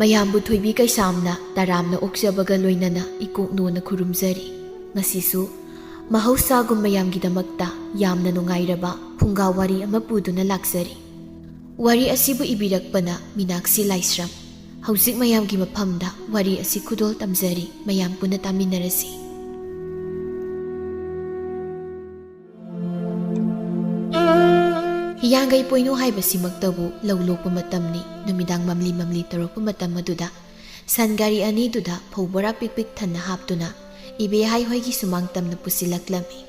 ꯃꯌꯥꯝꯕꯨ ꯊꯣꯏꯕꯤ ꯀꯩꯁꯥꯝꯅ ꯇꯔꯥꯝꯅ ꯑꯣꯛꯆꯕꯒ ꯂꯣꯏꯅꯅ ꯏꯀꯣꯛꯅꯣꯅ ꯈꯨꯔꯨꯝꯖꯔꯤ꯫ ꯉꯁꯤꯁꯨ ꯃꯍꯧꯁꯥꯒꯨꯝ ꯃꯌꯥꯝꯒꯤꯗꯃꯛꯇ ꯌꯥꯝꯅ ꯅꯨꯡꯉꯥꯏꯔꯕ ꯐꯨꯡꯒꯥ ꯋꯥꯔꯤ ꯑꯃ ꯄꯨꯗꯨꯅ ꯂꯥꯛꯆꯔꯤ꯫ ꯋꯥꯔꯤ ꯑꯁꯤꯕꯨ ꯏꯕꯤꯔꯛꯄꯅ ꯃꯤꯅꯥꯛꯁꯤ ꯂꯥꯏꯁ꯭ꯔꯝ꯫ ꯍꯧꯖꯤꯛ ꯃꯌꯥꯝꯒꯤ ꯃꯐꯝꯗ ꯋꯥꯔꯤ ꯑꯁꯤ ꯈꯨꯗꯣꯜ ꯇꯝꯖꯔꯤ, ꯃꯌꯥꯝ ꯄꯨꯟꯅ ꯇꯥꯃꯤꯟꯅꯔꯁꯤ꯫ ꯍꯤꯌꯥꯡꯒꯩ ꯄꯣꯏꯅꯨ ꯍꯥꯏꯕꯁꯤꯃꯛꯇꯕꯨ ꯂꯧ ꯂꯣꯛꯄ ꯃꯇꯝꯅꯤ꯫ ꯅꯨꯃꯤꯗꯥꯡ ꯃꯝꯂꯤ ꯃꯝꯂꯤ ꯇꯧꯔꯛꯄ ꯃꯇꯝ ꯑꯗꯨꯗ ꯁꯟ ꯒꯥꯔꯤ ꯑꯅꯤꯗꯨꯗ ꯐꯧ ꯕꯣꯔꯥ ꯄꯤꯛ ꯄꯤꯛ ꯊꯟꯅ ꯍꯥꯞꯇꯨꯅ ꯏꯕꯦꯍꯥꯏ ꯍꯣꯏꯒꯤ ꯁꯨꯃꯥꯡ ꯇꯝꯅ ꯄꯨꯁꯤꯜꯂꯛꯂꯝꯃꯤ꯫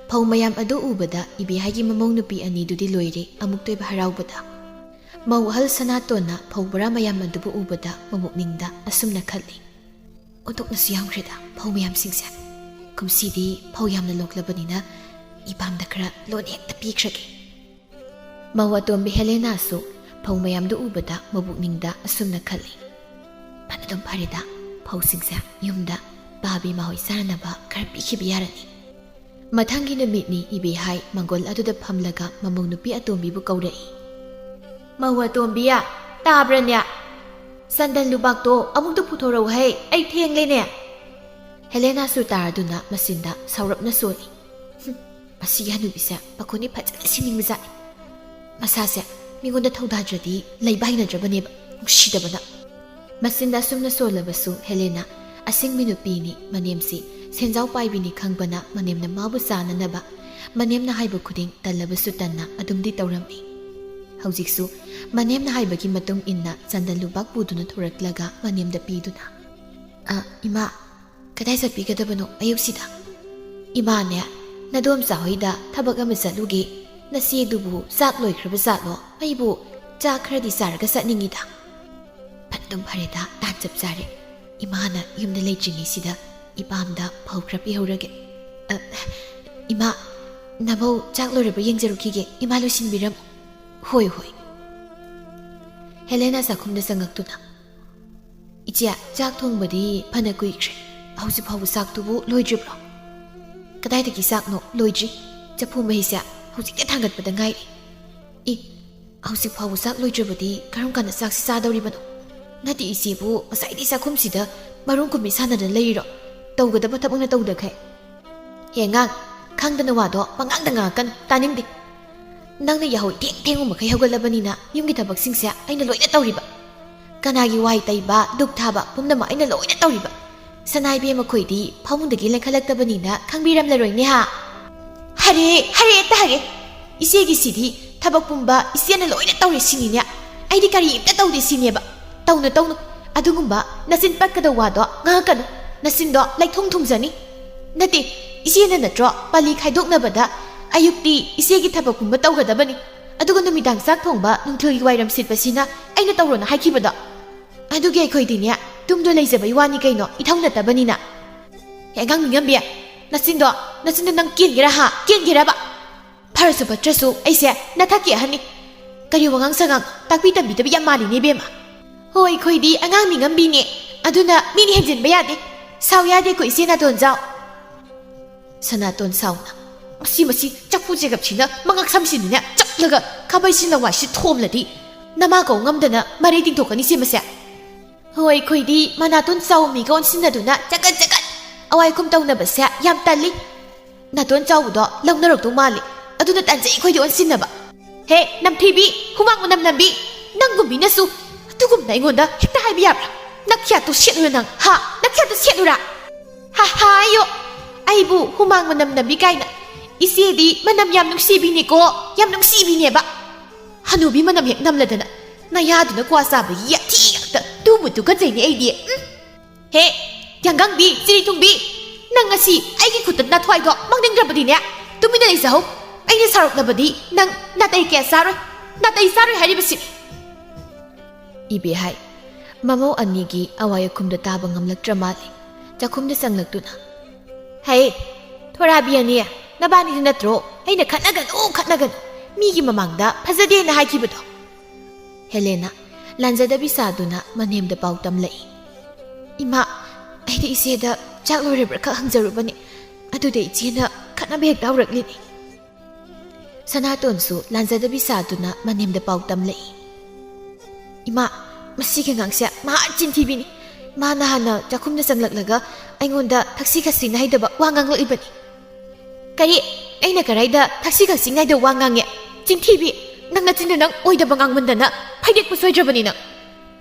ꯐꯧ ꯃꯌꯥꯝ ꯑꯗꯨ ꯎꯕꯗ ꯏꯕꯦꯍꯥꯏꯒꯤ ꯃꯃꯧ ꯅꯨꯄꯤ ꯑꯅꯤꯗꯨꯗꯤ ꯂꯣꯏꯔꯦ ꯑꯃꯨꯛꯇꯣꯏꯕ ꯍꯔꯥꯎꯕꯗ꯫ ꯃꯧ ꯑꯍꯜ ꯁꯅꯥꯇꯣꯟꯅ ꯐꯧ ꯕꯣꯔꯥ ꯃꯌꯥꯝ ꯑꯗꯨꯕꯨ ꯎꯕꯗ ꯃꯃꯨꯛꯅꯤꯡꯗ ꯑꯁꯨꯝꯅ ꯈꯜꯂꯤ꯫ ꯑꯣꯟꯊꯣꯛꯅꯁꯨ ꯌꯥꯝꯈ꯭ꯔꯦꯗ ꯐꯧ ꯃꯌꯥꯝꯁꯤꯡꯁꯦ꯫ ꯀꯨꯝꯁꯤꯗꯤ ꯐꯧ ꯌꯥꯝꯅ ꯂꯣꯛꯂꯕꯅꯤꯅ ꯏꯄꯥꯝꯗ ꯈꯔ ꯂꯣꯟ ꯍꯦꯛꯇ ꯄꯤꯈ꯭ꯔꯒꯦ꯫ ꯃꯧ ꯑꯇꯣꯝꯕꯤ ꯍꯦꯂꯦꯅꯥꯁꯨ ꯐꯧ ꯃꯌꯥꯝꯗꯨ ꯎꯕꯗ ꯃꯕꯨꯛꯅꯤꯡꯗ ꯑꯁꯨꯝꯅ ꯈꯜꯂꯤ꯫ ꯐꯅꯗꯨꯝ ꯐꯔꯦꯗ ꯐꯧꯁꯤꯡꯁꯦ ꯌꯨꯝꯗ ꯄꯥꯕꯤ ꯃꯍꯣꯏ ꯆꯥꯅꯕ ꯈꯔ ꯄꯤꯈꯤꯕ ꯌꯥꯔꯅꯤ꯫ ꯃꯊꯪꯒꯤ ꯅꯨꯃꯤꯠꯅꯤ ꯏꯕꯦꯍꯥꯏ ꯃꯪꯒꯣꯜ ꯑꯗꯨꯗ ꯐꯝꯂꯒ ꯃꯃꯧ ꯅꯨꯄꯤ ꯑꯇꯣꯝꯕꯤꯕꯨ ꯀꯧꯔꯛꯏ꯫ ꯃꯧ ꯑꯇꯣꯝꯕꯤꯌꯥ, ꯇꯥꯕ꯭ꯔꯅꯦ? ꯁꯟꯗꯟ ꯂꯨꯕꯥꯛꯇꯣ ꯑꯃꯨꯛꯇ ꯄꯨꯊꯣꯔꯛꯎ ꯍꯩ, ꯑꯩ ꯊꯦꯡꯂꯦꯅꯦ꯫ ꯍꯦꯂꯦꯅꯥꯁꯨ ꯇꯥꯔꯗꯨꯅ ꯃꯆꯤꯟꯗ ꯁꯥꯎꯔꯞꯅ ꯁꯣꯜꯂꯤ꯫ ꯃꯁꯤꯒꯤ ꯍꯅꯨꯕꯤꯁꯦ ꯄꯈꯣꯟꯗꯤ ꯐꯖꯅ ꯁꯤꯅꯤꯡꯕꯖꯥꯠꯅꯤ꯫ ꯃꯁꯥꯁꯦ ꯃꯤꯉꯣꯟꯗ ꯊꯧꯗꯥꯗ꯭ꯔꯗꯤ ꯂꯩꯕ ꯍꯩꯅꯗ꯭ꯔꯕꯅꯦꯕ, ꯅꯨꯡꯁꯤꯗꯕꯅ꯫ ꯃꯆꯤꯟꯗ ꯑꯁꯨꯝꯅ ꯁꯣꯜꯂꯕꯁꯨ ꯍꯦꯂꯦꯅꯥ ꯑꯁꯤꯡꯕꯤ ꯅꯨꯄꯤꯅꯤ, ꯃꯅꯦꯝꯁꯤ ꯁꯦꯟꯖꯥꯎ ꯄꯥꯏꯕꯤꯅꯤ ꯈꯪꯕꯅ ꯃꯅꯦꯝꯅ ꯃꯥꯕꯨ ꯆꯥꯅꯅꯕ ꯃꯅꯦꯝꯅ ꯍꯥꯏꯕ ꯈꯨꯗꯤꯡ ꯇꯜꯂꯕꯁꯨ ꯇꯟꯅ ꯑꯗꯨꯝꯗꯤ ꯇꯧꯔꯝꯃꯤ꯫ ꯍꯧꯖꯤꯛꯁꯨ ꯃꯅꯦꯝꯅ ꯍꯥꯏꯕꯒꯤ ꯃꯇꯨꯡ ꯏꯟꯅ ꯆꯟꯗꯟ ꯂꯨꯕꯥꯛ ꯄꯨꯗꯨꯅ ꯊꯣꯔꯛꯂꯒ ꯃꯅꯦꯝꯗ ꯄꯤꯗꯨꯅ, ꯏꯃꯥ, ꯀꯗꯥꯏ ꯆꯠꯄꯤꯒꯗꯕꯅꯣ ꯑꯌꯨꯛꯁꯤꯗ? ꯏꯃꯥꯅꯦ, ꯅꯗꯣꯝꯆꯥ ꯍꯣꯏꯗ ꯊꯕꯛ ꯑꯃ ꯆꯠꯂꯨꯒꯦ꯫ ꯅꯆꯦꯗꯨꯕꯨ ꯆꯥꯛ ꯂꯣꯏꯈ꯭ꯔꯕ ꯖꯥꯠꯂꯣ? ꯑꯩꯕꯨ ꯆꯥꯛ ꯈꯔꯗꯤ ꯆꯥꯔꯒ ꯆꯠꯅꯤꯡꯉꯤꯗ꯫ ꯐꯅꯗꯨꯝ ꯐꯔꯦꯗ, ꯇꯥꯟ ꯆꯞ ꯆꯥꯔꯦ꯫ ꯏꯃꯥꯅ ꯌꯨꯝꯗ ꯂꯩꯇ꯭ꯔꯤꯉꯩꯁꯤꯗ ꯏꯄꯥꯝꯗ ꯐꯧ ꯈꯔ ꯄꯤꯍꯧꯔꯒꯦ꯫ ꯏꯃꯥ, ꯅꯃꯧ ꯆꯥꯛ ꯂꯣꯏꯔꯕ ꯌꯦꯡꯖꯔꯨꯈꯤꯒꯦ, ꯏꯃꯥ ꯂꯣꯏꯁꯤꯟꯕꯤꯔꯝꯃꯨ꯫ ꯍꯣꯏ ꯍꯣꯏ꯫ ꯍꯦꯂꯦꯅꯥ ꯆꯥꯛꯈꯨꯝꯗ ꯆꯪꯉꯛꯇꯨꯅ, ꯏꯆꯦ, ꯆꯥꯛ ꯊꯣꯡꯕꯗꯤ ꯐꯅ ꯀꯨꯏꯈ꯭ꯔꯦ, ꯍꯧꯖꯤꯛ ꯐꯥꯎꯕ ꯆꯥꯛꯇꯨꯕꯨ ꯂꯣꯏꯗ꯭ꯔꯤꯕ꯭ꯔꯣ? ꯀꯗꯥꯏꯗꯒꯤ ꯆꯥꯛꯅꯣ, ꯂꯣꯏꯗ꯭ꯔꯤ꯫ ꯆꯐꯨ ꯃꯍꯤꯁꯦ ꯍꯧꯖꯤꯛꯇ ꯊꯥꯡꯒꯠꯄꯗ ꯉꯥꯏꯔꯤ꯫ ꯍꯧꯖꯤꯛ ꯐꯥꯎꯕ ꯆꯥꯛ ꯂꯣꯏꯗ꯭ꯔꯕꯗꯤ ꯀꯔꯝ ꯀꯥꯟꯗ ꯆꯥꯛꯁꯤ ꯆꯥꯗꯧꯔꯤꯕꯅꯣ? ꯅꯠꯇꯦ ꯏꯆꯦꯕꯨ ꯉꯁꯥꯏꯗꯤ ꯆꯥꯛꯈꯨꯝꯁꯤꯗ ꯃꯔꯨꯝ ꯀꯨꯝꯕꯤ ꯁꯥꯟꯅꯗꯅ ꯂꯩꯔꯤꯔꯣ? ꯇꯧꯒꯗꯕ ꯊꯕꯛꯅ ꯇꯧꯗꯈꯩ꯫ ꯉꯥꯡ, ꯈꯪꯗꯅ ꯋꯥꯗꯣ ꯄꯉꯥꯡꯗ ꯉꯥꯡꯉꯛꯀꯅꯨ, ꯇꯥꯅꯤꯡꯗꯦ꯫ ꯅꯪꯅ ꯌꯥꯍꯧ ꯊꯦꯡꯕ ꯃꯈꯩ ꯍꯧꯒꯠꯂꯕꯅꯤꯅ ꯌꯨꯝꯒꯤ ꯊꯕꯛꯁꯤꯡꯁꯦ ꯑꯩꯅ ꯂꯣꯏꯅ ꯇꯧꯔꯤꯕ꯫ ꯀꯅꯥꯒꯤ ꯋꯥꯏ ꯇꯩꯕ, ꯗꯨꯛ ꯊꯥꯕ ꯄꯨꯝꯅꯃꯛ ꯑꯩꯅ ꯂꯣꯏꯅ ꯇꯧꯔꯤꯕ꯫ ꯁꯅꯥꯏꯕꯤ ꯃꯈꯣꯏꯗꯤ ꯐꯃꯨꯡꯗꯒꯤ ꯂꯦꯡꯈꯠꯂꯛꯇꯕꯅꯤꯅ ꯈꯪꯕꯤꯔꯝꯂꯔꯣꯏꯅꯦ ꯍꯥ? ꯍꯔꯦ ꯑꯠꯇ ꯍꯔꯦ꯫ ꯏꯆꯦꯒꯤꯁꯤꯗꯤ ꯊꯕꯛ ꯄꯨꯝꯕ ꯏꯆꯦꯅ ꯂꯣꯏꯅ ꯇꯧꯔꯦ ꯁꯤꯅꯤꯅꯦ꯫ ꯑꯩꯗꯤ ꯀꯔꯤꯝꯇ ꯇꯧꯗꯦ ꯁꯤꯅꯦꯕ꯫ ꯇꯧꯅꯨ ꯑꯗꯨꯒꯨꯝꯕ ꯅꯆꯤꯟ ꯄꯠꯀꯗꯕ ꯋꯥꯗꯣ ꯉꯥꯡꯉꯛꯀꯅꯨ꯫ ꯅꯆꯤꯟꯗꯣ ꯂꯩꯊꯨꯡ ꯊꯨꯡꯖꯅꯤ꯫ ꯅꯠꯇꯦ, ꯏꯆꯦꯅ ꯅꯠꯇ꯭ꯔꯣ ꯄꯥꯂꯤ ꯈꯥꯏꯗꯣꯛꯅꯕꯗ ꯑꯌꯨꯛꯇꯤ ꯏꯆꯦꯒꯤ ꯊꯕꯛ ꯄꯨꯝꯕ ꯇꯧꯒꯗꯕꯅꯤ, ꯑꯗꯨꯒ ꯅꯨꯃꯤꯗꯥꯡ ꯆꯥꯛ ꯊꯣꯡꯕ ꯅꯨꯡꯊꯤꯜꯒꯤ ꯋꯥꯏꯔꯝ ꯁꯤꯠꯄꯁꯤꯅ ꯑꯩꯅ ꯇꯧꯔꯣꯅ ꯍꯥꯏꯈꯤꯕꯗꯣ꯫ ꯑꯗꯨꯒꯤ ꯑꯩꯈꯣꯏꯗꯤꯅꯦ ꯇꯨꯝꯗꯣ ꯂꯩꯖꯕꯩ ꯋꯥꯅꯤ ꯀꯩꯅꯣ, ꯏꯊꯧ ꯅꯠꯇꯕꯅꯤꯅ꯫ ꯑꯉꯥꯡ ꯃꯤꯉꯝꯕꯤ, ꯅꯆꯤꯟꯗꯣ ꯅꯪ ꯀꯦꯟꯒꯦꯔꯥ ꯍꯥ? ꯀꯦꯟꯒꯦꯔꯕ? ꯐꯔꯁꯨ ꯐꯠꯇ꯭ꯔꯁꯨ ꯑꯩꯁꯦ ꯅꯊꯛꯀꯤ ꯑꯍꯟꯅꯤ꯫ ꯀꯔꯤ ꯋꯥꯉꯥꯡ ꯁꯉꯥꯡ ꯇꯥꯛꯄꯤ ꯇꯝꯕꯤꯗꯕ ꯌꯥꯝ ꯃꯥꯜꯂꯤꯅꯦ ꯏꯕꯦꯝꯃ꯫ ꯍꯣꯏ, ꯑꯩꯈꯣꯏꯗꯤ ꯑꯉꯥꯡ ꯃꯤꯉꯝꯕꯤꯅꯦ, ꯑꯗꯨꯅ ꯃꯤꯅ ꯍꯦꯟꯖꯤꯟꯕ ꯌꯥꯗꯦ꯫ ꯁꯥꯎ ꯌꯥꯗꯦꯀꯣ ꯏꯆꯦ ꯅꯥꯇꯣꯟꯖꯥꯎ꯫ ꯁꯅꯥꯇꯣꯟ ꯁꯥꯎꯅ, ꯃꯁꯤ ꯆꯐꯨ ꯆꯦꯒꯞꯁꯤꯅ ꯃꯉꯛ ꯁꯝꯁꯤꯅꯅꯦ ꯆꯞꯂꯒ ꯈꯥꯕꯩꯁꯤ ꯂꯋꯥꯏꯁꯤ ꯊꯣꯝꯂꯗꯤ ꯅꯃꯥ ꯀꯧ ꯉꯝꯗꯅ ꯃꯔꯩ ꯇꯤꯡꯊꯣꯛꯀꯅꯤ ꯁꯦ ꯃꯁꯦ꯫ ꯍꯣꯏ, ꯑꯩꯈꯣꯏꯗꯤ ꯃꯅꯥꯇꯣꯟ ꯆꯥꯎꯕ ꯃꯤꯒ ꯑꯣꯟꯁꯤꯟꯅꯗꯨꯅ ꯆꯒꯠ ꯑꯋꯥꯏꯈꯨꯝ ꯇꯧꯅꯕꯁꯦ ꯌꯥꯝ ꯇꯜꯂꯤ꯫ ꯅꯥꯇꯣꯟ ꯆꯥꯎꯕꯗꯣ ꯂꯧꯅꯔꯛꯇꯧ ꯃꯥꯜꯂꯤ, ꯑꯗꯨꯅ ꯇꯟꯖꯩ ꯑꯩꯈꯣꯏꯗꯤ ꯑꯣꯟꯁꯤꯟꯅꯕ꯫ ꯍꯦ ꯅꯝꯊꯤꯕꯤ, ꯍꯨꯃꯥꯡ ꯃꯅꯝ ꯅꯝꯕꯤ, ꯅꯪꯒꯨꯝꯕꯤꯅꯁꯨ ꯑꯗꯨꯒꯨꯝꯅ ꯑꯩꯉꯣꯟꯗ ꯍꯦꯛꯇ ꯍꯥꯏꯕ ꯌꯥꯕ꯭ꯔꯥ? ꯅꯈ꯭ꯌꯥꯠꯇꯣ ꯁꯦꯠꯂꯨꯔꯥ ꯅꯪ, ꯍꯥ? ꯅꯈ꯭ꯌꯥꯠꯇꯣ ꯁꯦꯠꯂꯨꯔꯥ? ꯍꯥꯏꯌꯣ, ꯑꯩꯕꯨ ꯍꯨꯃꯥꯡ ꯃꯅꯝ ꯅꯝꯕꯤ ꯀꯥꯏꯅ꯫ ꯏꯆꯦꯗꯤ ꯃꯅꯝ ꯌꯥꯝ ꯅꯨꯡꯁꯤꯕꯤꯅꯤꯀꯣ, ꯌꯥꯝ ꯅꯨꯡꯁꯤꯕꯤꯅꯦꯕ꯫ ꯍꯅꯨꯕꯤ ꯃꯅꯝ ꯍꯦꯛ ꯅꯝꯂꯗꯅ ꯅꯌꯥꯗꯨꯅ ꯀ꯭ꯋꯥ ꯆꯥꯕꯒꯤ ꯌꯥꯊꯤ ꯉꯥꯛꯇ ꯇꯨꯕꯨ ꯇꯨꯀꯠꯆꯩꯅꯦ ꯑꯩꯗꯤ꯫ ꯍꯦ ꯌꯥꯡꯒꯪꯕꯤ, ꯆꯤꯔꯤꯊꯨꯡꯕꯤ, ꯅꯪ ꯉꯁꯤ ꯑꯩꯒꯤ ꯈꯨꯠꯇ ꯅꯊ꯭ꯋꯥꯏꯗꯣ ꯃꯥꯡꯅꯤꯡꯗ꯭ꯔꯕꯗꯤꯅꯦ ꯇꯨꯃꯤꯟꯅ ꯂꯩꯖꯍꯧ꯫ ꯑꯩꯅ ꯁꯥꯎꯔꯛꯂꯕꯗꯤ ꯅꯪ ꯅꯥꯇꯩ ꯀꯌꯥ ꯆꯥꯔꯣꯏ, ꯅꯥꯇꯩ ꯆꯥꯔꯣꯏ ꯍꯥꯏꯔꯤꯕꯁꯤꯅꯤ꯫ ꯏꯕꯦꯍꯥꯏ ꯃꯃꯧ ꯑꯅꯤꯒꯤ ꯑꯋꯥꯏ ꯑꯈꯨꯝꯗ ꯇꯥꯕ ꯉꯝꯂꯛꯇ꯭ꯔ ꯃꯥꯜꯂꯤ꯫ ꯆꯥꯛꯈꯨꯝꯗ ꯆꯪꯂꯛꯇꯨꯅ, ꯍꯩ ꯊꯣꯔꯥꯕꯤ ꯑꯅꯤ, ꯅꯕꯥꯅꯤꯗꯤ ꯅꯠꯇ꯭ꯔꯣ ꯑꯩꯅ ꯈꯠꯅꯒꯅꯨ ꯃꯤꯒꯤ ꯃꯃꯥꯡꯗ ꯐꯖꯗꯦꯅ ꯍꯥꯏꯈꯤꯕꯗꯣ? ꯍꯦꯂꯦꯅꯥ ꯂꯥꯟꯖꯗꯕꯤ ꯁꯥꯗꯨꯅ ꯃꯅꯦꯝꯗ ꯄꯥꯎ ꯇꯝꯂꯛꯏ꯫ ꯏꯃꯥ, ꯑꯩꯗꯤ ꯏꯆꯦꯗ ꯆꯥꯛ ꯂꯣꯏꯔꯕ꯭ꯔꯥ ꯈꯛ ꯍꯪꯖꯔꯨꯕꯅꯤ, ꯑꯗꯨꯗ ꯏꯆꯦꯅ ꯈꯠꯅꯕ ꯍꯦꯛꯇ ꯍꯧꯔꯛꯂꯤꯅꯤ꯫ ꯁꯅꯥꯇꯣꯟꯁꯨ ꯂꯥꯟꯖꯗꯕꯤ ꯁꯥꯗꯨꯅ ꯃꯅꯦꯝꯗ ꯄꯥꯎ ꯇꯝꯂꯛꯏ꯫ ꯏꯃꯥ, ꯃꯁꯤꯒꯤ ꯉꯥꯡꯁꯦ ꯃꯍꯥ ꯆꯤꯟꯊꯤꯕꯤꯅꯤ ꯃꯥꯅ ꯍꯥꯟꯅ ꯆꯥꯛꯈꯨꯝꯗ ꯆꯪꯂꯛꯂꯒ ꯑꯩꯉꯣꯟꯗ ꯊꯛꯁꯤ ꯈꯥꯁꯤ ꯅꯥꯏꯗꯕ ꯋꯥ ꯉꯥꯡꯂꯛꯏꯕꯅꯤ ꯀꯔꯤ ꯑꯩꯅ ꯀꯔꯥꯏꯗ ꯊꯛꯁꯤ ꯈꯥꯁꯤ ꯅꯥꯏꯗꯕ ꯋꯥ ꯉꯥꯡꯉꯦ ꯆꯤꯟꯊꯤꯕꯤ ꯅꯪ ꯅꯆꯤꯟꯗ ꯅꯪ ꯑꯣꯏꯗꯕ ꯉꯥꯡꯃꯟꯗꯅ ꯐꯩꯗꯦꯛꯄ ꯁꯣꯏꯗ꯭ꯔꯕꯅꯤ ꯅꯪ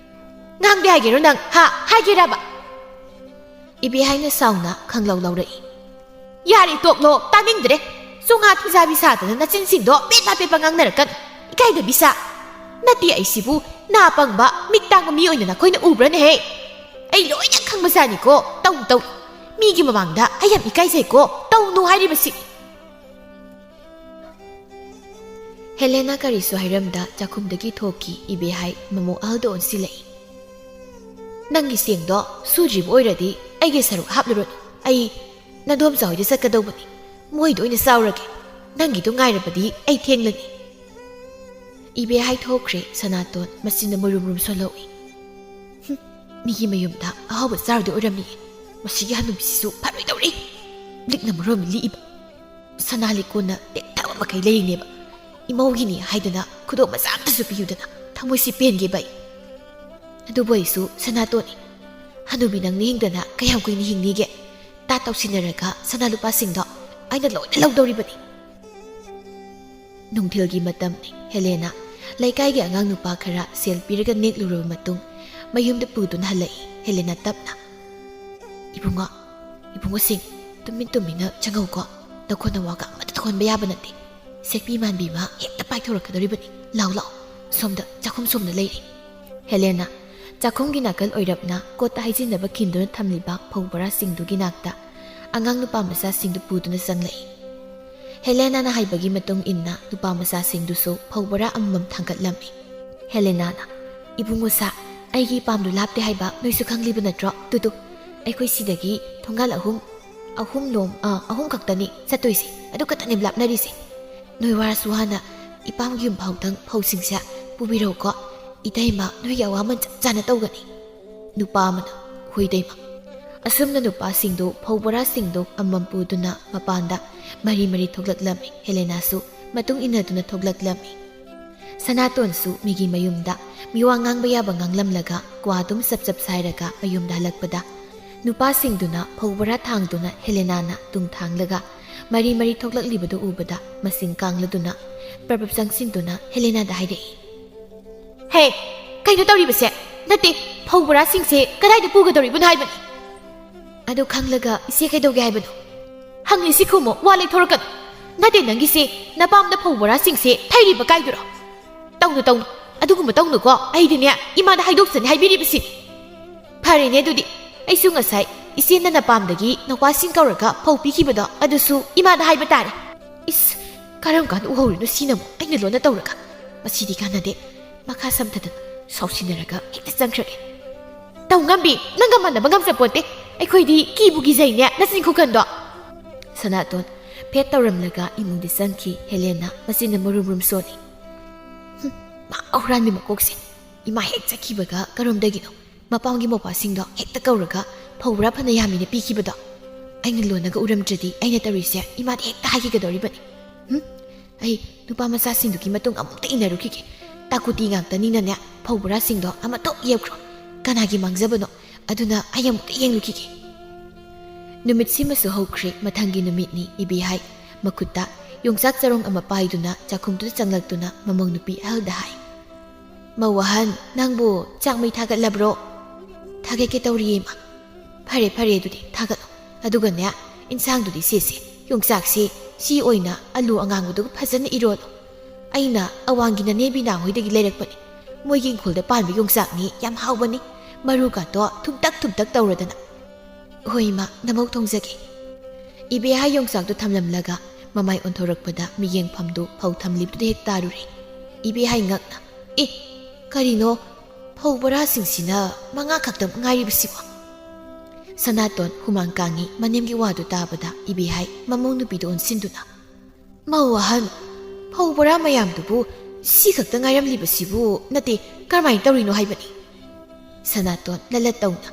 ꯉꯥꯡꯗꯦ ꯍꯥꯏꯒꯦꯔꯣ ꯅꯪ ꯍꯥꯏꯒꯦꯔꯕ ꯏꯕꯦꯍꯥꯏꯅ ꯁꯥꯎꯅ ꯈꯪꯂꯧ ꯂꯧꯔꯛꯏ ꯌꯥꯔꯦ ꯇꯣꯛꯂꯣ ꯇꯥꯅꯤꯡꯗ꯭ꯔꯦ ꯆꯣꯡꯉꯥ ꯊꯤꯖꯥꯕꯤ ꯁꯥꯗꯅ ꯅꯆꯤꯟꯁꯤꯡꯗꯣ ꯄꯦꯠꯄ ꯄꯦꯠꯄ ꯉꯥꯡꯅꯔꯛꯀꯅꯨ ꯏꯀꯥꯏꯗꯕꯤ ꯁꯥ ꯅꯠꯇꯦ ꯑꯩꯁꯤꯕꯨ ꯅꯥ ꯄꯪꯕ ꯃꯤꯠ ꯇꯥꯡꯕ ꯃꯤ ꯑꯣꯏꯅ ꯅꯈꯣꯏꯅ ꯎꯕ꯭ꯔꯅꯦꯍꯦ ꯑꯩ ꯂꯣꯏꯅ ꯈꯪꯕꯖꯥꯠꯅꯤꯀꯣ ꯇꯧ ꯃꯤꯒꯤ ꯃꯃꯥꯡꯗ ꯑꯩ ꯌꯥꯝ ꯏꯀꯥꯏꯖꯩꯀꯣ ꯇꯧꯅꯨ ꯍꯥꯏꯔꯤꯕꯁꯤ ꯍꯦꯂꯦꯅꯥ ꯀꯔꯤꯁꯨ ꯍꯥꯏꯔꯝꯗ ꯆꯥꯛꯈꯨꯝꯗꯒꯤ ꯊꯣꯛꯈꯤ ꯏꯕꯦꯍꯥꯏ ꯃꯃꯧ ꯑꯍꯜꯗ ꯑꯣꯟꯁꯤꯜꯂꯛꯏ ꯅꯪꯒꯤ ꯆꯦꯡꯗꯣ ꯁꯨꯗ꯭ꯔꯤꯕ ꯑꯣꯏꯔꯗꯤ ꯑꯩꯒꯤ ꯁꯔꯨꯛ ꯍꯥꯞꯂꯨꯔꯅꯨ ꯑꯩ ꯅꯗꯣꯝꯆꯥ ꯍꯣꯏꯗ ꯆꯠꯀꯗꯧꯕꯅꯤ ꯃꯣꯏꯗ ꯑꯣꯏꯅ ꯆꯥꯎꯔꯒꯦ ꯅꯪꯒꯤꯗꯣ ꯉꯥꯏꯔꯕꯗꯤ ꯑꯩ ꯊꯦꯡꯂꯅꯤ ꯏꯕꯦꯍꯥꯏ ꯊꯣꯛꯈ꯭ꯔꯦ ꯁꯅꯥꯇꯣꯟ ꯃꯆꯤꯟꯅ ꯃꯨꯔꯨꯝ ꯁꯣꯜꯍꯧꯏ ꯃꯤꯒꯤ ꯃꯌꯨꯝꯗ ꯑꯍꯥꯎꯕ ꯆꯥꯔꯨꯗ ꯑꯣꯏꯔꯝꯃꯤꯌꯦ ꯃꯁꯤꯒꯤ ꯍꯅꯨꯕꯤꯁꯤꯁꯨ ꯐꯔꯣꯏꯗꯧꯔꯤ ꯂꯤꯛꯅ ꯃꯔꯣꯝ ꯂꯤꯛꯏꯕ ꯁꯅꯥ ꯂꯤꯛꯀꯣꯟꯅ ꯇꯦꯛꯊꯕ ꯃꯈꯩ ꯂꯩꯔꯤꯅꯦꯕ ꯏꯃꯧꯒꯤꯅꯤ ꯍꯥꯏꯗꯅ ꯈꯨꯗꯣꯞ ꯃꯆꯥ ꯑꯝꯇꯁꯨ ꯄꯤꯌꯨꯗꯅ ꯊꯃꯣꯏꯁꯤ ꯄꯦꯟꯒꯦꯕ ꯑꯩ ꯑꯗꯨꯕꯨ ꯑꯩꯁꯨ ꯁꯅꯥꯇꯣꯟꯅꯤ ꯍꯅꯨꯕꯤ ꯅꯪꯅ ꯍꯤꯡꯗꯅ ꯀꯌꯥꯝ ꯀꯨꯏꯅ ꯍꯤꯡꯅꯤꯒꯦ ꯇꯥ ꯇꯧꯁꯤꯟꯅꯔꯒ ꯁꯅꯥ ꯂꯨꯄꯥꯁꯤꯡꯗꯣ ꯑꯩꯅ ꯂꯣꯏꯅ ꯂꯧꯗꯧꯔꯤꯕꯅꯤ ꯅꯨꯡꯊꯤꯜꯒꯤ ꯃꯇꯝꯅꯤ ꯍꯦꯂꯦꯅꯥ ꯂꯩꯀꯥꯏꯒꯤ ꯑꯉꯥꯡ ꯅꯨꯄꯥ ꯈꯔ ꯁꯦꯜ ꯄꯤꯔꯒ ꯅꯦꯛꯂꯨꯔꯕ ꯃꯇꯨꯡ ꯃꯌꯨꯝꯗ ꯄꯨꯗꯨꯅ ꯍꯜꯂꯛꯏ ꯍꯦꯂꯦꯅꯥ ꯇꯞꯅ ꯏꯕꯨꯡꯉꯣꯁꯤꯡ ꯇꯨꯃꯤꯟꯅ ꯆꯪꯉꯧꯀꯣ ꯅꯈꯣꯟ ꯅꯋꯥꯒ ꯑꯃꯠꯇ ꯊꯣꯛꯍꯟꯕ ꯌꯥꯕ ꯅꯠꯇꯦ ꯁꯦꯛꯄꯤ ꯃꯥꯟꯕꯤ ꯑꯃ ꯍꯦꯛꯇ ꯄꯥꯏꯊꯣꯔꯛꯀꯗꯧꯔꯤꯕꯅꯤ ꯂꯥꯛꯑꯣ ꯁꯣꯝꯗ ꯆꯥꯛꯈꯨꯝ ꯁꯣꯝꯗ ꯂꯩꯔꯤ ꯍꯦꯂꯦꯅꯥ ꯆꯥꯛꯈꯨꯝꯒꯤ ꯅꯥꯀꯜ ꯑꯣꯏꯔꯞꯅ ꯀꯣꯠꯇ ꯍꯩꯖꯤꯟꯅꯕ ꯈꯤꯟꯗꯨꯅ ꯊꯝꯂꯤꯕ ꯐꯧ ꯕꯣꯔꯥꯁꯤꯡꯗꯨꯒꯤ ꯅꯥꯛꯇ ꯑꯉꯥꯡ ꯅꯨꯄꯥ ꯃꯆꯥꯁꯤꯡꯗꯨ ꯄꯨꯗꯨꯅ ꯆꯪꯂꯛꯏ ꯍꯦꯂꯦꯅꯥꯅ ꯍꯥꯏꯕꯒꯤ ꯃꯇꯨꯡ ꯏꯟꯅ ꯅꯨꯄꯥ ꯃꯆꯥꯁꯤꯡꯗꯨꯁꯨ ꯐꯧ ꯕꯣꯔꯥ ꯑꯃꯃꯝ ꯊꯥꯡꯒꯠꯂꯝꯃꯤ ꯍꯦꯂꯦꯅꯥꯅ ꯏꯕꯨꯡꯉꯣꯁꯥ ꯑꯩꯒꯤ ꯏꯄꯥꯝꯗꯨ ꯂꯥꯞꯇꯦ ꯍꯥꯏꯕ ꯅꯣꯏꯁꯨ ꯈꯪꯂꯤꯕ ꯅꯠꯇ꯭ꯔꯣ ꯇꯨꯗꯨ ꯑꯩꯈꯣꯏ ꯁꯤꯗꯒꯤ ꯊꯣꯡꯒꯥꯜ ꯑꯍꯨꯝ ꯈꯛꯇꯅꯤ ꯆꯠꯇꯣꯏꯁꯤ ꯑꯗꯨ ꯈꯛꯇꯅꯤ ꯂꯥꯞꯅꯔꯤꯁꯤ ꯅꯣꯏ ꯋꯥꯔꯁꯨ ꯍꯥꯟꯅ ꯏꯄꯥꯝꯒꯤ ꯌꯨꯝꯐꯥꯎꯗꯪ ꯐꯧꯁꯤꯡꯁꯦ ꯄꯨꯕꯤꯔꯛꯎꯀꯣ ꯏꯇꯩꯃ ꯅꯣꯏꯒꯤ ꯑꯋꯥꯃꯟ ꯆꯞ ꯆꯥꯅ ꯇꯧꯒꯅꯤ ꯅꯨꯄꯥ ꯑꯃꯅ ꯍꯣꯏꯗꯩꯃ ꯑꯁꯨꯝꯅ ꯅꯨꯄꯥꯁꯤꯡꯗꯨ ꯐꯧ ꯕꯣꯔꯥꯁꯤꯡꯗꯨ ꯑꯃꯃꯝ ꯄꯨꯗꯨꯅ ꯃꯄꯥꯟꯗ ꯃꯔꯤ ꯊꯣꯛꯂꯛꯂꯝꯃꯤ ꯍꯦꯂꯦꯅꯥꯁꯨ ꯃꯇꯨꯡ ꯏꯟꯅꯗꯨꯅ ꯊꯣꯛꯂꯛꯂꯝꯃꯤ ꯁꯅꯥꯇꯣꯟꯁꯨ ꯃꯤꯒꯤ ꯃꯌꯨꯝꯗ ꯃꯤꯋꯥ ꯉꯥꯡꯕ ꯌꯥꯕ ꯉꯥꯡꯂꯝꯂꯒ ꯀ꯭ꯋꯥꯗꯨꯝ ꯆꯞ ꯁꯥꯏꯔꯒ ꯃꯌꯨꯝꯗ ꯍꯜꯂꯛꯄꯗ ꯅꯨꯄꯥꯁꯤꯡꯗꯨꯅ ꯐꯧ ꯕꯣꯔꯥ ꯊꯥꯡꯗꯨꯅ ꯍꯦꯂꯦꯅꯥꯅ ꯇꯨꯡ ꯊꯥꯡꯂꯒ ꯃꯔꯤ ꯊꯣꯛꯂꯛꯂꯤꯕꯗꯨ ꯎꯕꯗ ꯃꯁꯤꯡ ꯀꯥꯡꯂꯗꯨꯅ ꯄ꯭ꯔꯕꯞ ꯆꯪꯁꯤꯟꯗꯨꯅ ꯍꯦꯂꯦꯅꯥꯗ ꯍꯥꯏꯔꯛꯏ ꯍꯦ ꯀꯩꯅꯣ ꯇꯧꯔꯤꯕꯁꯦ ꯅꯠꯇꯦ ꯐꯧ ꯕꯣꯔꯥꯁꯤꯡꯁꯦ ꯀꯗꯥꯏꯗ ꯄꯨꯒꯗꯧꯔꯤꯕꯅꯣ ꯍꯥꯏꯕꯅꯤ ꯑꯗꯨ ꯈꯪꯂꯒ ꯏꯆꯦ ꯀꯩꯗꯧꯒꯦ ꯍꯥꯏꯕꯅꯣ ꯍꯪꯂꯤꯁꯤ ꯈꯨꯝꯃꯣ ꯋꯥ ꯂꯩꯊꯣꯔꯛꯀꯅꯨ ꯅꯠꯇꯦ ꯅꯪꯒꯤꯁꯦ ꯅꯄꯥꯝꯗ ꯐꯧ ꯕꯣꯔꯥꯁꯤꯡꯁꯦ ꯊꯩꯔꯤꯕ ꯀꯥꯏꯗꯨꯔꯣ ꯇꯧꯅꯨ ꯑꯗꯨꯒꯨꯝꯕ ꯇꯧꯅꯨꯀꯣ ꯑꯩꯗꯤꯅꯦ ꯏꯃꯥꯗ ꯍꯥꯏꯗꯣꯛꯆꯅꯤ ꯍꯥꯏꯕꯤꯔꯤꯕꯁꯤꯅꯤ ꯐꯔꯦꯅꯦ ꯑꯗꯨꯗꯤ ꯑꯩꯁꯨ ꯉꯁꯥꯏ ꯏꯆꯦꯅ ꯅꯄꯥꯝꯗꯒꯤ ꯅꯧꯄꯥꯁꯤꯡ ꯀꯧꯔꯒ ꯐꯧ ꯄꯤꯈꯤꯕꯗꯣ ꯑꯗꯨꯁꯨ ꯏꯃꯥꯗ ꯍꯥꯏꯕ ꯇꯥꯔꯦ ꯏꯁ ꯀꯔꯝ ꯀꯥꯟꯗ ꯎꯍꯧꯔꯤꯅꯣ ꯁꯤꯅꯃꯨꯛ ꯑꯩꯅ ꯂꯣꯟꯅ ꯇꯧꯔꯒ ꯃꯁꯤꯗꯤ ꯀꯥꯟꯅꯗꯦ ꯃꯈꯥ ꯁꯝꯊꯗꯅ ꯁꯥꯎꯁꯤꯟꯅꯔꯒ ꯍꯦꯛꯇ ꯆꯪꯈ꯭ꯔꯒꯦ ꯇꯧ ꯉꯝꯕꯤ ꯅꯪꯒ ꯃꯥꯟꯅꯕ ꯉꯝꯖꯄꯣꯠꯇꯦ ꯑꯩꯈꯣꯏꯗꯤ ꯀꯤꯕꯨ ꯀꯤꯖꯩꯅꯦ ꯅꯆꯤꯟ ꯈꯨꯀꯟꯗꯣ ꯁꯅꯥꯇꯣꯟ ꯐꯦꯠ ꯇꯧꯔꯝꯂꯒ ꯏꯃꯨꯡꯗ ꯆꯪꯈꯤ ꯍꯦꯂꯦꯅꯥ ꯃꯆꯤꯟꯅ ꯃꯨꯔꯨꯝ ꯁꯣꯜꯂꯤ ꯍꯨꯔꯥꯟꯕꯤ ꯃꯀꯣꯛꯁꯦ ꯏꯃꯥ ꯍꯦꯛ ꯆꯠꯈꯤꯕꯒ ꯀꯔꯣꯝꯗꯒꯤꯅꯣ ꯃꯄꯥꯝꯒꯤ ꯃꯧꯄꯥꯁꯤꯡꯗꯣ ꯍꯦꯛꯇ ꯀꯧꯔꯒ ꯐꯧ ꯕꯣꯔꯥ ꯐꯅ ꯌꯥꯝꯃꯤꯅ ꯄꯤꯈꯤꯕꯗꯣ ꯑꯩꯅ ꯂꯣꯟꯅꯒ ꯎꯔꯝꯗ꯭ꯔꯗꯤ ꯑꯩꯅ ꯇꯧꯔꯤꯁꯦ ꯏꯃꯥꯗ ꯍꯦꯛꯇ ꯍꯥꯏꯈꯤꯒꯗꯧꯔꯤꯕꯅꯤ ꯑꯩ ꯅꯨꯄꯥ ꯃꯆꯥꯁꯤꯡꯗꯨꯒꯤ ꯃꯇꯨꯡ ꯑꯃꯨꯛꯇ ꯏꯟꯅꯔꯨꯈꯤꯒꯦ ꯇꯥꯀꯨꯇꯤ ꯉꯥꯛꯇꯅꯤꯅꯅꯦ ꯐꯧ ꯕꯣꯔꯥꯁꯤꯡꯗꯣ ꯑꯃꯇꯣꯛ ꯌꯦꯞꯈ꯭ꯔꯣ ꯀꯅꯥꯒꯤ ꯃꯥꯡꯖꯕꯅꯣ ꯑꯗꯨꯅ ꯑꯩ ꯑꯃꯨꯛꯇ ꯌꯦꯡꯂꯨꯈꯤꯒꯦ ꯅꯨꯃꯤꯠꯁꯤꯃꯁꯨ ꯍꯧꯈ꯭ꯔꯦ ꯃꯊꯪꯒꯤ ꯅꯨꯃꯤꯠꯅꯤ ꯏꯕꯦꯍꯥꯏ ꯃꯈꯨꯠꯇ ꯌꯣꯡꯆꯥꯛ ꯆꯔꯣꯡ ꯑꯃ ꯄꯥꯏꯗꯨꯅ ꯆꯥꯛꯈꯨꯝꯗꯨꯗ ꯆꯪꯂꯛꯇꯨꯅ ꯃꯃꯧ ꯅꯨꯄꯤ ꯑꯍꯜꯗ ꯍꯥꯏ ꯃꯧ ꯑꯍꯟ ꯅꯪꯕꯨ ꯆꯥꯛ ꯃꯩ ꯊꯥꯒꯠꯂꯕ꯭ꯔꯣ ꯊꯥꯒꯠꯀꯦ ꯇꯧꯔꯤꯌꯦ ꯏꯃꯥ ꯐꯔꯦ ꯑꯗꯨꯗꯤ ꯊꯥꯒꯠꯂꯣ ꯑꯗꯨꯒꯅꯦ ꯏꯟꯁꯥꯡꯗꯨꯗꯤ ꯁꯤꯁꯦ ꯌꯣꯡꯆꯥꯛꯁꯤ ꯁꯤ ꯑꯣꯏꯅ ꯑꯂꯨ ꯑꯉꯥꯡꯕꯗꯨꯒ ꯐꯖꯅ ꯏꯔꯣꯜꯂꯣ ꯑꯩꯅ ꯑꯋꯥꯡꯒꯤ ꯅꯅꯦ ꯕꯤꯅꯥ ꯍꯣꯏꯗꯒꯤ ꯂꯩꯔꯛꯄꯅꯤ ꯃꯣꯏꯒꯤ ꯏꯪꯈꯣꯜꯗ ꯄꯥꯟꯕ ꯌꯣꯡꯆꯥꯛꯅꯤ ꯌꯥꯝ ꯍꯥꯎꯕꯅꯤ ꯃꯔꯨꯒꯥꯗꯣ ꯊꯨꯝꯇꯛ ꯇꯧꯔꯗꯅ ꯍꯣꯏ ꯏꯃꯥ ꯅꯃꯧ ꯊꯣꯡꯖꯒꯦ ꯏꯕꯦꯍꯥꯏ ꯌꯣꯡꯆꯥꯛꯇꯨ ꯊꯝꯂꯝꯂꯒ ꯃꯃꯥꯏ ꯑꯣꯟꯊꯣꯔꯛꯄꯗ ꯃꯤꯠꯌꯦꯡꯐꯝꯗꯨ ꯐꯧ ꯊꯝꯂꯤꯕꯗꯨꯗ ꯍꯦꯛ ꯇꯥꯔꯨꯔꯦ ꯏꯕꯦꯍꯥꯏ ꯉꯛꯅ ꯀꯔꯤꯅꯣ ꯐꯧ ꯕꯣꯔꯥꯁꯤꯡꯁꯤꯅ 5 ꯈꯛꯇꯪ ꯉꯥꯏꯔꯤꯕꯁꯤꯕꯣ ꯁꯅꯥꯇꯣꯟ ꯍꯨꯃꯥꯡ ꯀꯥꯡꯉꯤ ꯃꯅꯦꯝꯒꯤ ꯋꯥꯗꯨ ꯇꯥꯕꯗ ꯏꯕꯦꯍꯥꯏ ꯃꯃꯧ ꯅꯨꯄꯤꯗ ꯑꯣꯟꯁꯤꯟꯗꯨꯅ ꯃꯧ ꯑꯍꯟ ꯐꯧ ꯕꯣꯔꯥ ꯃꯌꯥꯝꯗꯨꯕꯨ ꯁꯤ ꯈꯛꯇ ꯉꯥꯏꯔꯝꯂꯤꯕꯁꯤꯕꯨ ꯅꯠꯇꯦ ꯀꯔꯝꯍꯥꯏꯅ ꯇꯧꯔꯤꯅꯣ ꯍꯥꯏꯕꯅꯤ ꯁꯅꯥꯇꯣꯟ ꯂꯂꯠ ꯇꯧꯅ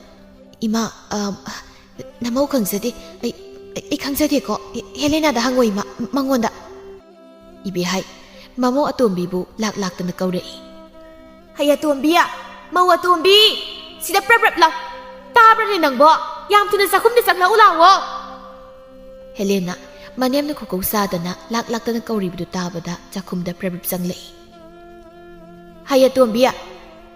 ꯏꯃꯥ ꯅꯃꯧ ꯈꯪꯖꯗꯦ ꯑꯩ ꯈꯪꯖꯗꯦꯀꯣ ꯍꯦꯂꯦꯅꯥꯗ ꯍꯪꯉꯣ ꯏꯃꯥ ꯃꯉꯣꯟꯗ ꯏꯕꯦꯍꯥꯏ ꯃꯃꯧ ꯑꯇꯣꯝꯕꯤꯕꯨ ꯂꯥꯛꯇꯅ ꯀꯧꯔꯛꯏ ꯍꯩ ꯑꯇꯣꯝꯕꯤ มาว่าตูมบีสิได้ปรับเราตาประเด็นหนังบ่ยามทุนจะคุ้มได้สักแล้วล่ะวะเฮเลนามาเนียมนึกของซาดนะลักตะนักเกาหลีบุตรตาบดาจะคุ้มได้ปรับจังเลยหายตูมบีอะ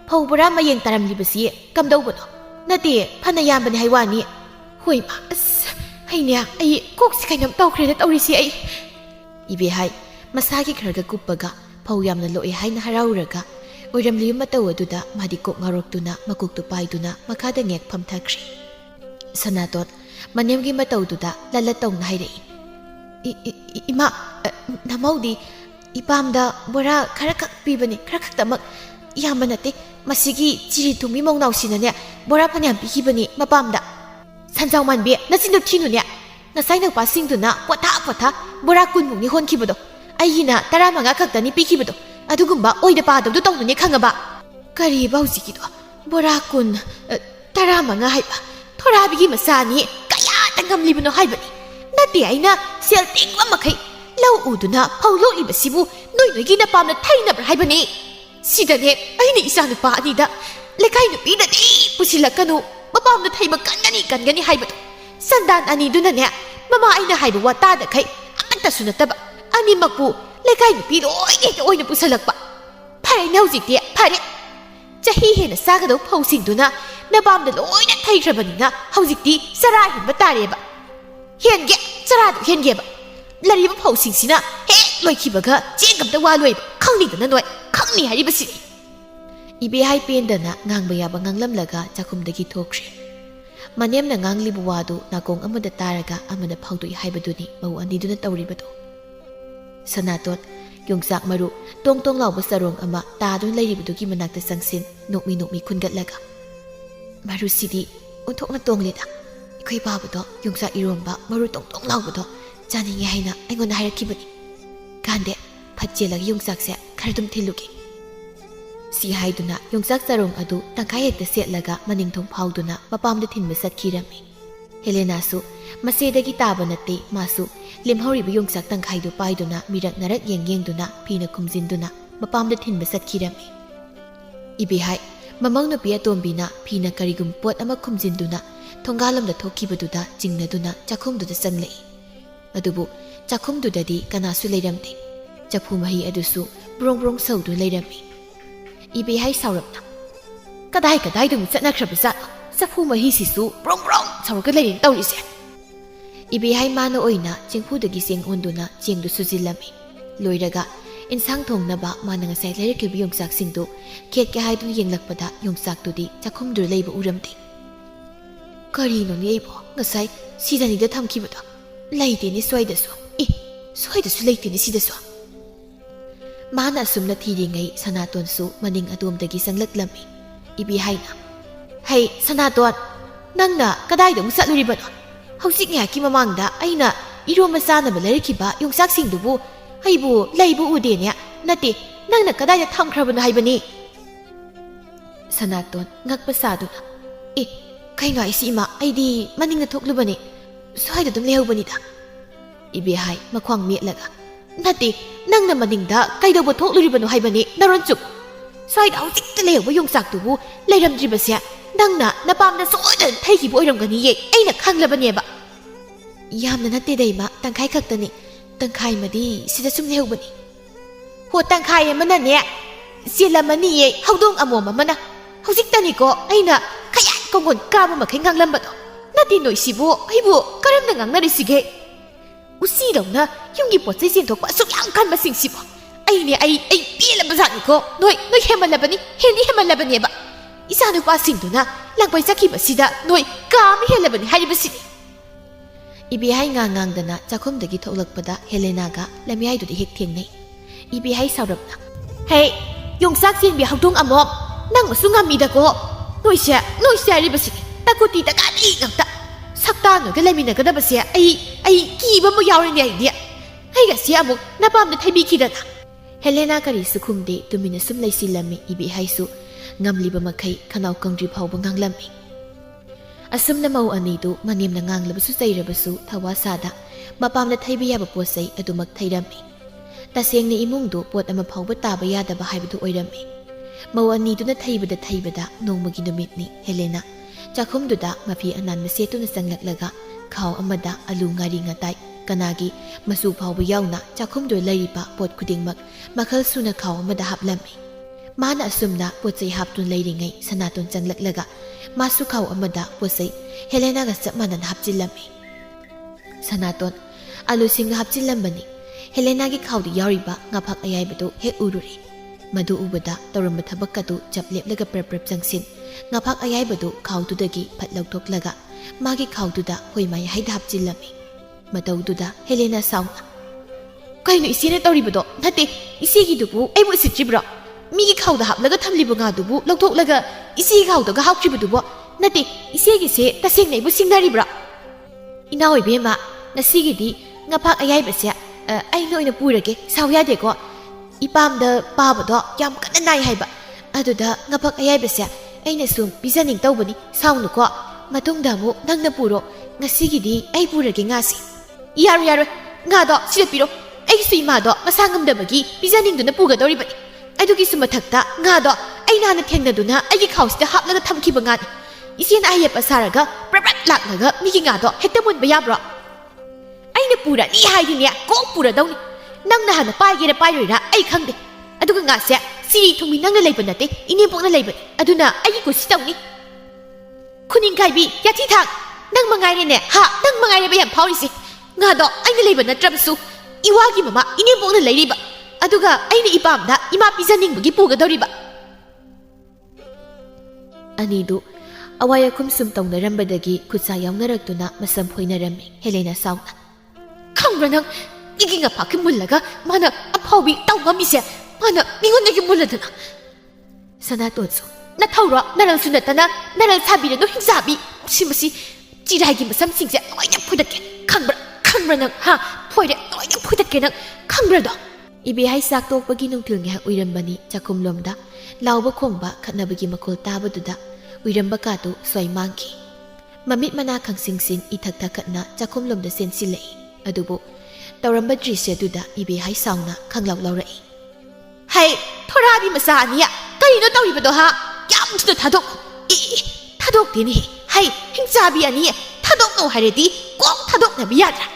พอบุรามาเย็นตารำลิบสีกำดาวบ่เนาะนาทีพนักงานบันไดว่านี่ห่วยมาไอ้เนี่ยไอ้กุ๊กสิใครน้ำเต้าเครดิตเอาดิสิไอ้อีเบียให้มาซากิครกะกุปปะกะพอยามนั้นโลเอให้นะฮาราวระกะโอรำลิมมาเต้าดุดามาดิกกงารกตุนะมากุกตุไปตุนะมาคาดเงกพัมทักรีสนาตอดมันยังกินมาเต้าดุดาละละตงให้ได้อีมาน้ำเอาดีอีปามดาบราคารักปีบันนี่คารักแต่มักยามมันนั่นเตมาสิกีจิริตุมิมองนาวสินะเนี่ยบราพันยามปีกีบันนี่มาปามดาสันเจ้ามันเบียนั่นสินดูที่หนูเนี่ยน่าใส่หนักป้าสิงตุนะปวดท่าบรากุนมุงนี่คนขี้บุดไอ้ยีน่ะตารามังกะขักตานี่ปีขี้บุดอะทุกุมบ้าโอ้ยเดป้าดูต้องหนูเนี่ยขังบ้ากะรีบ้าสิกิตัวบรากุนตารามังกะให้บ้าทราบิกิมาซานี่กะยาตั้งคำลีบุนให้บ้านี่นาเดียไอ้น่ะเสียติงว่ามาใครเล่าอูดุนะเผาโลอีบสิบุนุ่ยกินน้ำปามน่ะไทยน่ะให้บ้านี่สิเดเนี่ยไอ้นี่อีสานป้านี่ด่าเล็กไอ้หนูปีนั่นอีปุชิลักกันหนูมาปามน่ะไทยมากันนี่ให้บ้าสันดานอันนี้ดูนั่นเนี่ยมาไอ้น่ะให้บ้าว่าตาเด็กใครอันแต่สุนัตบ้าอันนี้มักปูเล็กไอ้หนูปีโอ้ยน่ะปุชิลักบ้าพายแนวจิตเดียพายเนี่ยจะให้เห็นซากระดูกเผาสิ่งดูนะน้ำปามน่ะโอ้ยน่ะไทยครับบ้านี่นะเฮาจิตดีสลายเห็นมาตาเรียบ้าเห็นแกสลายดูเห็นแกบ้าแล้วรีบเผาสิ่งสินะเฮ้ลอยขี้บ้ากะเจ๊งกับตะวันลอยข้างนี้ตัวนั้นด้วยข้างนี้ให้รีบสิอีเบียให้เป็นเดินนะงางเบียบางงลำละกะจะคุมตะกี้ทอกรีมันเนียมนะงางลิบวาดูนากงอมันเดตาระกะอมันเดเผาตัวให้บัดดูนี่มาวันนี้ดูนั่นเตารีบัดดูสนาตดยงสักมารุตรงเหล่าบสรงอมาตาดูเลยรีบัดดูกิมันนักแต่สังสินนกมีคุณกัดละกะมารุสิดีอุนทกนั่นตรงเลยนะเคยบ้าบัดยงสักอีรมบะมารุตรงเหล่าบัดจานี่ไงนะไอ้คนหายคิดบัดนี้การเดะพัดเจลักยงสักเสียคาร์ดุมเทลุกิสีหายดูนะยงสักสรงอดูตั้งขายแต่เสียละกะมันยิงทงเผาดูนะมาปามได้ถิ่นมาสัตคีรามีเฮเลนาสุมาเสดกิตาบันติมาสุเลี้ยมหอริบยงสักตั้งขายดูไปดูนะมีรักนรักเยงดูนะพีนักคุมจินดูนะมาปามได้ถิ่นมาสัตคีรามีอีบีหายมามังนเปียตัวบีนะพีนักการิกุมปวดอามาคุมจินดูนะทงกาลมดัดทกีบดูนะจิงนะดูนะจะคุมดูนะสันเลยอดูบุจะคุมดูดีกันนาสุเลยดำติจะพูมาฮีอดูสุบรงเสาดูเลยดำมีอีบีให้สาวรับนะก็ได้ดูมุจะนักขับสัตว์จะพูมาฮีสิสุบรงสาวก็เลยเต้าดิเสียอีบีให้มาโนโอยนะจึงพูดดกิเสียงอ่อนดูนะจึงดูสุจิลามีลอยระกะอินสังทงนะบะมานังเสกเลยคือบิยงสักสิงดูเกียรติให้ดูยังหลักประดายงสักดูดีจะคุมดูเลยบุอุรมติก็รีนนี่ไอ้บ่เงาใส่ซีจันนี่จะทำคิดบ่ไล่เดนี่สวยเดสวสวยเดสไล่เดนี่สิเดสวมาหน้าสุมนาทียังไงสนาตวนสุมันยิงอดวมตะกี้สังเล็กลำมีอีบีให้นะให้สนาตวนนั่งน่ะก็ได้เดี๋ยวมึงสัตว์ลุยบัดเขาสิแง่กิมามังดาไอ้น่ะอีโรมาซาน่ะมันเลยคิดว่ายงซักสิ่งดูบุให้บุไล่บุอุเดเนี่ยนาทีนั่งน่ะก็ได้จะทำคราบันให้บันนี่สนาตวนงักภาษาดูนะใครหน่อยสิมาไอ้ดีมันยิงน่ะทุกลุบันนี่สวยเดี๋ยวต้องเลี้ยวบันนี่ด่ะอีเบียให้มาควงเมียละกะนาทีนั่งน่ะมันยิงด่าใครเดี๋ยวบนทุกลุยบันนี่ให้บันนี่น่าร้อนจุกสวยเดี๋ยวจิตเลี้ยวว่ายงสักดูบุเลยรำจีบเสียนั่งน่ะน้าปามน่ะสวยเดินไทยขี้บุไอ้รำกันนี่เย่ไอ้น่ะข้างละบันนี่บะยามนั้นนาทีได้มาตั้งไข่ขักตันนี่ตั้งไข่มาดีสิจะซุ่มเลี้ยวบันนี่หัวตั้งไข่มันนั่นเนี่ยเสียละมันนี่เย่เฮาดงอมวมันนะเฮาจิตตันนี่ก็ไอ้น่ะขยันกงวนกล้ามาแข่งงังลำบัดนาทีหน่อยสิบุให้บุก็เริ่มหนังนาฬิสิเกอุซี่ดงนะยุ่งยี่ปวดใจเสียนถกว่าสุดยังกันมาสิ่งสิบไอ้เนี่ยไอ้เปี้ยละภาษานี่ก็หน่อยเห็นมันละบันนี่เห็นนี่เห็นมันละบันเนี่ยบะอีสานว่าสิ่งตัวนะหลังไปสักขีบสิดาหน่อยกาไม่เห็นละบันนี่ให้ดิบสิอีบีให้งางดนะจะคุมตะกี้ทกลักปะดะเฮเลนากะและไม่ให้ดูดิเฮกเทียงนี่อีบีให้สาวรับนะเฮ้ยยงซักเสียนเบียเขาดงอมอมนั่งมาสุงามีดะก็หน่อยเสียดิบสิตะกุตีตะการอีกนักตะสักตาหน่อยก็เลยมีนักก็ได้บเสียไอ้กี่บ้ามายาวเลยเนี่ยไอ้เนี่ยให้กับเสียมุกน้าปามเนี่ยไทยบีคิดนะเฮเลนาการิสุขุมดีตัวมีนสุมเลยสิลามีอีบีให้สุงามลีบมาใครขนาวกงรีเผาบังงังลามีอาสมน้ำเอาอันนี้ดูมันยมนางงละบสุใจระบสุทว่าซาดะมาปามเนี่ยไทยบียาบปวดใจอดุมักไทยดามีแต่เสียงในอิมุงดูปวดเอามาเผาบัตตาบยาดะบหายบดุไอดามี ꯃꯧ ꯑꯅꯤꯗꯨꯅ ꯊꯩꯕꯗ ꯅꯣꯡꯃꯒꯤ ꯅꯨꯃꯤꯠꯅꯤ ꯍꯦꯂꯦꯅꯥ ꯆꯥꯛꯈꯨꯝꯗꯨꯗ ꯃꯐꯤ ꯑꯅꯥꯟꯕ ꯁꯦꯠꯇꯨꯅ ꯆꯪꯂꯛꯂꯒ ꯈꯥꯎ ꯑꯃꯗ ꯑꯂꯨ ꯉꯥꯔꯤ ꯉꯥꯇꯥꯏ ꯀꯅꯥꯒꯤ ꯃꯆꯨ ꯐꯥꯎꯕ ꯌꯥꯎꯅ ꯆꯥꯛꯈꯨꯝꯗꯨꯗ ꯂꯩꯔꯤꯕ ꯄꯣꯠ ꯈꯨꯗꯤꯡꯃꯛ ꯃꯈꯜ ꯁꯨꯅ ꯈꯥꯎ ꯑꯃꯗ ꯍꯥꯞꯂꯝꯃꯤ ꯃꯥꯅ ꯑꯁꯨꯝꯅ ꯄꯣꯠꯆꯩ ꯍꯥꯞꯇꯨꯅ ꯂꯩꯔꯤꯉꯩ ꯁꯅꯥꯇꯣꯟ ꯆꯪꯂꯛꯂꯒ ꯃꯥꯁꯨ ꯈꯥꯎ ꯑꯃꯗ ꯄꯣꯠꯆꯩ ꯍꯦꯂꯦꯅꯥꯒ ꯆꯞ ꯃꯥꯟꯅꯅ ꯍꯥꯞꯆꯤꯜꯂꯝꯃꯤ ꯁꯅꯥꯇꯣꯟ ꯑꯂꯨꯁꯤꯡꯒ ꯍꯥꯞꯆꯤꯜꯂꯝꯕꯅꯤ ꯍꯦꯂꯦꯅꯥꯒꯤ ꯈꯥꯎꯗ ꯌꯥꯎꯔꯤꯕ ꯉꯥꯐꯛ ꯑꯌꯥꯏꯕꯗꯨ ꯍꯦꯛ ꯎꯔꯨꯔꯦ ꯃꯗꯨ ꯎꯕꯗ ꯇꯧꯔꯝꯕ ꯊꯕꯛꯀꯗꯨ ꯆꯞ ꯂꯦꯞꯂꯒ ꯄ꯭ꯔꯞ ꯆꯪꯁꯤꯟ ꯉꯥꯐꯛ ꯑꯌꯥꯏꯕꯗꯨ ꯈꯥꯎꯗꯨꯗꯒꯤ ꯐꯠ ꯂꯧꯊꯣꯛꯂꯒ ꯃꯥꯒꯤ ꯈꯥꯎꯗꯨꯗ ꯍꯣꯏ ꯃꯌꯥꯏꯗ ꯍꯥꯞꯆꯤꯜꯂꯝꯃꯤ ꯃꯇꯧꯗꯨꯗ ꯍꯦꯂꯦꯅꯥ ꯁꯥꯎꯅ ꯀꯩꯅꯣ ꯏꯆꯦꯅ ꯇꯧꯔꯤꯕꯗꯣ ꯅꯠꯇꯦ ꯏꯆꯦꯒꯤꯗꯨꯕꯨ ꯑꯩꯕꯨ ꯎꯁꯤꯠꯇ꯭ꯔꯤꯕ꯭ꯔꯣ ꯃꯤꯒꯤ ꯈꯥꯎꯗ ꯍꯥꯞꯂꯒ ꯊꯝꯂꯤꯕ ꯉꯥꯗꯨꯕꯨ ꯂꯧꯊꯣꯛꯂꯒ ꯏꯆꯦꯒꯤ ꯈꯥꯎꯗꯒ ꯍꯥꯞꯈꯤꯕꯗꯨꯕꯨ ꯅꯠꯇꯦ ꯏꯆꯦꯒꯤꯁꯦ ꯇꯁꯦꯡꯅ ꯑꯩꯕꯨ ꯁꯤꯡꯅꯔꯤꯕ꯭ꯔꯥ ꯏꯅꯥꯎ ꯏꯕꯦꯝꯃ ꯉꯁꯤꯒꯤꯗꯤ ꯉꯥꯐꯛ ꯑꯌꯥꯏꯕꯁꯦ ꯑꯩꯅ ꯑꯣꯏꯅ ꯄꯨꯔꯒꯦ ꯁꯥꯎ ꯌꯥꯗꯦꯀꯣ ꯏꯄꯥꯝꯗ ꯄꯥꯕꯗꯣ ꯌꯥꯝ ꯀꯟꯅ ꯅꯥꯏ ꯍꯥꯏꯕ ꯑꯗꯨꯗ ꯉꯥꯐꯛ ꯑꯌꯥꯏꯕꯁꯦ ꯑꯩꯅ ꯁꯨꯝ ꯄꯤꯖꯅꯤꯡ ꯇꯧꯕꯅꯤ ꯁꯥꯎꯅꯨꯀꯣ ꯃꯇꯨꯡꯗ ꯑꯃꯨꯛ ꯅꯪꯅ ꯄꯨꯔꯣ ꯉꯁꯤꯒꯤꯗꯤ ꯑꯩ ꯄꯨꯔꯒꯦ ꯉꯥꯁꯤ ꯌꯥꯔꯣꯏ ꯉꯥꯗꯣ ꯁꯤꯗ ꯄꯤꯔꯣ ꯑꯩꯒꯤꯁꯨ ꯏꯃꯥꯗꯣ ꯃꯁꯥ ꯉꯝꯗꯕꯒꯤ ꯄꯤꯖꯅꯤꯡꯗꯨꯅ ꯄꯨꯒꯗꯧꯔꯤꯕꯅꯤ ꯑꯗꯨꯒꯤꯁꯨ ꯃꯊꯛꯇ ꯉꯥꯗꯣ ꯑꯩꯅ ꯍꯥꯟꯅ ꯊꯦꯡꯅꯗꯨꯅ ꯑꯩꯒꯤ ꯈꯥꯎꯁꯤꯗ ꯍꯥꯞꯂꯒ ꯊꯝꯈꯤꯕ ꯉꯥꯅꯤ ꯏꯆꯦꯅ ꯑꯍꯩꯌꯦꯠꯄ ꯁꯥꯔꯒ ꯄ꯭ꯔꯞ ꯂꯥꯛꯂꯒ ꯃꯤꯒꯤ ꯉꯥꯗꯣ ꯍꯦꯛꯇ ꯃꯨꯟꯕ ꯌꯥꯕ꯭ꯔꯣ ꯑꯩꯅ ꯄꯨꯔꯅꯤ ꯍꯥꯏꯗꯤꯅꯦ ꯀꯣꯛ ꯄꯨꯔꯗꯧꯅꯤ ꯅꯪꯅ ꯍꯥꯟꯅ ꯄꯥꯏꯒꯦꯔꯥ ꯄꯥꯏꯔꯣꯏꯔꯥ ꯑꯩ ꯈꯪꯗꯦ ꯑꯗꯨꯒ ꯉꯥꯁꯦ ꯁꯤꯔꯤ ꯊꯨꯡꯃꯤ ꯅꯪꯅ ꯂꯩꯕ ꯅꯠꯇꯦ ꯏꯅꯦꯝꯄꯣꯛꯅ ꯂꯩꯕꯅꯤ ꯑꯗꯨꯅ ꯑꯩꯒꯤ ꯀꯨꯁꯤ ꯇꯧꯅꯤ ꯈꯨꯅꯤꯡꯈꯥꯏꯕꯤ ꯌꯥꯊꯤ ꯊꯥꯛ ꯅꯪ ꯃꯉꯥꯏꯔꯦꯅꯦ ꯅꯪ ꯃꯉꯥꯏꯔꯦꯕ ꯌꯥꯝ ꯐꯥꯎꯔꯤꯁꯦ ꯉꯥꯗꯣ ꯑꯩꯅ ꯂꯩꯕ ꯅꯠꯇ꯭ꯔꯕꯁꯨ 이와기 마마 이네복나 레이리바 아두가 아이네 이밤다 이마 비자닝부기 보가더리바 아니도 아와야 쿰숨 똥나람바다기 굿사 영나락두나 마삼 포이나람미 헬레나 사우나 캉브라낭 이기가 바퀴 몰라가 마나 아파오비 따우가미세 마나 니혼내기 몰라드나 사나또소 나 타우라 나랑 수났다나 나랑 사비레노 힘사비 시무시 찌라기 마삼싱세 어이냐 푸다게 캉브라낭 포이레 어이냐 푸다게 낭 캉브라도 이비 하이싹 똑바기 농틀게 우이람바니 자쿰롬다 라우바 콩바 칸나바기 마콜 따바두다 우이람바카도 소이망키 마밋 마나 캉싱신 이탁탁kat나 자쿰롬다 센실레이 아두보 तौरंब दृश्यदुदा इबे हाई साउना खंगलाव लौरई हाय थोराबी मसा अनिया करिनो तौरिबदो हा याम थुदा थादोक थादोक देनी हाय हिंसाबी अनी थादोक नो हारेदी कोक थादोक ना बियाद्रा